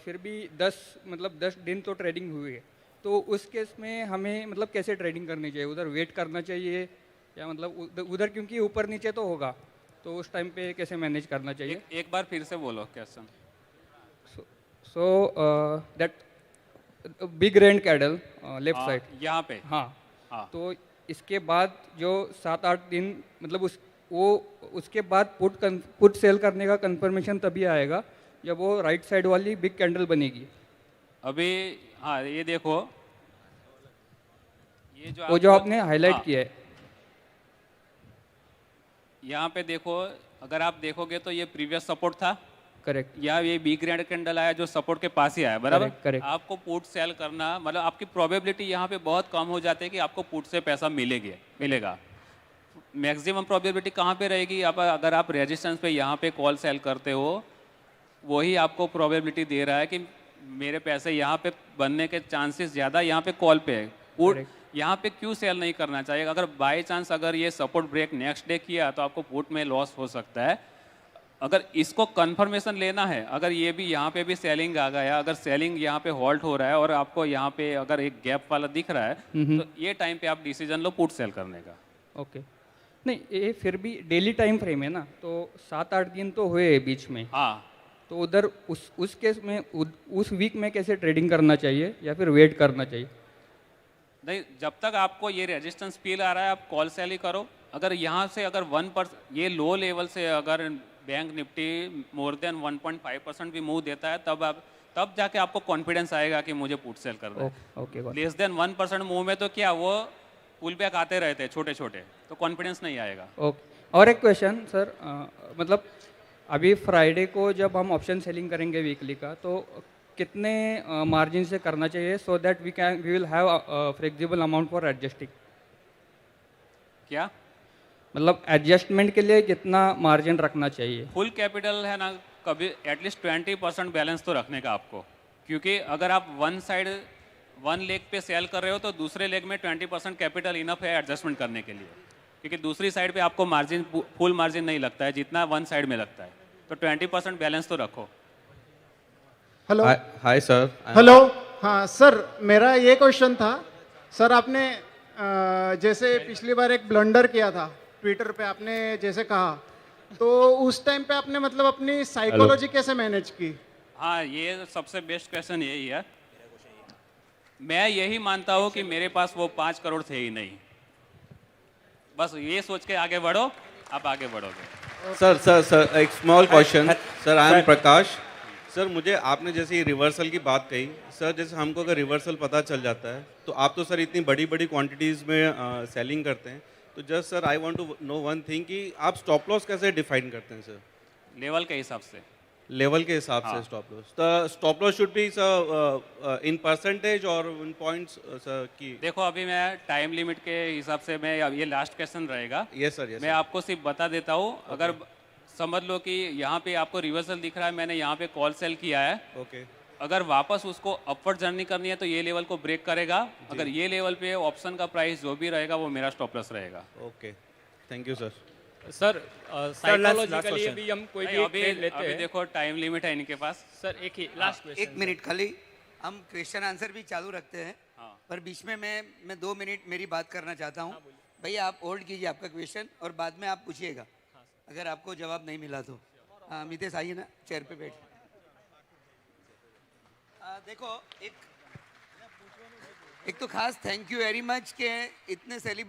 फिर भी 10 दिन तो ट्रेडिंग हुई है, तो उस केस में हमें मतलब कैसे ट्रेडिंग करनी चाहिए? उधर वेट करना चाहिए या मतलब उधर क्योंकि ऊपर नीचे तो होगा, तो उस टाइम पे कैसे मैनेज करना चाहिए? एक बार फिर से बोलो question. So that big red candle left side यहाँ पे, हाँ, तो इसके बाद जो 7-8 दिन मतलब उसके बाद पुट सेल करने का कंफर्मेशन तभी आएगा जब वो राइट साइड वाली बिग कैंडल बनेगी। अभी हाँ, ये देखो, ये जो आपने हाईलाइट किया है, यहाँ पे देखो, अगर आप देखोगे तो ये प्रीवियस सपोर्ट था, करेक्ट, या ये बिग रेड कैंडल आया जो सपोर्ट के पास ही आया, बराबर। करेक्ट। आपको पुट सेल करना मतलब आपकी प्रोबेबिलिटी यहाँ पे बहुत कम हो जाती है कि आपको पुट से पैसा मिलेगा। मैक्सिमम प्रोबेबिलिटी कहाँ पे रहेगी? अगर आप रेजिस्टेंस पे यहाँ पे कॉल सेल करते हो, वही आपको प्रोबेबिलिटी दे रहा है कि मेरे पैसे यहाँ पे बनने के चांसेस ज़्यादा यहाँ पे कॉल पे है। पुट यहाँ पे क्यों सेल नहीं करना चाहिए? अगर बाय चांस अगर ये सपोर्ट ब्रेक नेक्स्ट डे किया तो आपको पुट में लॉस हो सकता है। अगर इसको कंफर्मेशन लेना है, अगर ये भी यहाँ पे भी सेलिंग आ गया, अगर सेलिंग यहाँ पे हॉल्ट हो रहा है और आपको यहाँ पे अगर एक गैप वाला दिख रहा है तो ये टाइम पे आप डिसीजन लो पुट सेल करने का। ओके, नहीं ये फिर भी डेली टाइम फ्रेम है ना, तो 7-8 दिन तो हुए बीच में। हाँ, तो उधर उस केस में उस वीक में कैसे ट्रेडिंग करना चाहिए या फिर वेट करना चाहिए? नहीं, जब तक आपको ये रेजिस्टेंस फील आ रहा है आप कॉल सेल ही करो। अगर यहाँ से अगर 1% ये लो लेवल से अगर बैंक निफ्टी मोर देन 1.5% भी मूव देता है तब जाके आपको कॉन्फिडेंस आएगा कि मुझे पुट सेल करना है। ओके, लेस देन 1% मूव में तो क्या वो पुल बैक आते रहते हैं छोटे छोटे, तो कॉन्फिडेंस नहीं आएगा। ओके। और एक क्वेश्चन सर, मतलब अभी फ्राइडे को जब हम ऑप्शन सेलिंग करेंगे वीकली का, तो कितने मार्जिन से करना चाहिए so that we will have flexible amount for adjusting? क्या मतलब एडजस्टमेंट के लिए कितना मार्जिन रखना चाहिए? फुल कैपिटल है ना, कभी एटलीस्ट 20% बैलेंस तो रखने का आपको, क्योंकि अगर आप वन लेग पे सेल कर रहे हो तो दूसरे लेग में 20% कैपिटल इनफ है एडजस्टमेंट करने के लिए, क्योंकि दूसरी साइड पे आपको मार्जिन फुल मार्जिन नहीं लगता है जितना वन साइड में लगता है, तो 20% बैलेंस तो रखो। Hello hi sir. हेलो, हाँ सर, मेरा ये क्वेश्चन था सर, आपने जैसे पिछली बार एक ब्लंडर किया था ट्विटर पे, आपने जैसे कहा, तो उस टाइम पे आपने मतलब अपनी साइकोलॉजी कैसे मैनेज की? हाँ, ये सबसे बेस्ट क्वेश्चन यही है। मैं यही मानता हूँ कि मेरे पास वो 5 करोड़ थे ही नहीं, बस ये सोच के आगे बढ़ो, आप आगे बढ़ोगे। सर एक small question. Sir I am Prakash. Sir मुझे आपने जैसे रिवर्सल की बात कही सर, जैसे हमको अगर रिवर्सल पता चल जाता है तो आप तो सर इतनी बड़ी बड़ी क्वांटिटीज़ में सेलिंग करते हैं, तो just sir I want to know one thing कि आप स्टॉप लॉस कैसे डिफाइन करते हैं सर? लेवल के हिसाब से। लेवल के हिसाब से स्टॉप लॉस, तो stop loss should be sir in percentage और इन पॉइंट्स सर की? देखो, अभी मैं टाइम लिमिट के हिसाब से मैं ये लास्ट क्वेश्चन रहेगा। Yes sir, yes. मैं आपको सिर्फ बता देता हूँ, अगर समझ लो कि यहाँ पे आपको रिवर्सल दिख रहा है, मैंने यहाँ पे कॉल सेल किया है, ओके। अगर वापस उसको अपवर्ड जर्नी करनी है तो ये लेवल को ब्रेक करेगा, अगर ये लेवल पे ऑप्शन का प्राइस जो भी रहेगा वो मेरा स्टॉप लॉस रहेगा। Okay, thank you sir. Sir psychologically भी हम कोई भी ट्रेड लेते हैं। अभी देखो टाइम लिमिट है इनके पास। सर एक ही लास्ट क्वेश्चन। एक मिनट खाली, हम क्वेश्चन आंसर भी चालू रखते हैं, पर बीच में मैं 2 मिनट मेरी बात करना चाहता हूँ। भैया आप होल्ड कीजिए आपका क्वेश्चन और बाद में आप पूछिएगा अगर आपको जवाब नहीं मिला तो। हाँ मितेश आइए ना, चेयर पे बैठ। देखो एक तो खास थैंक यू वेरी मच के इतने सेलिब्रेट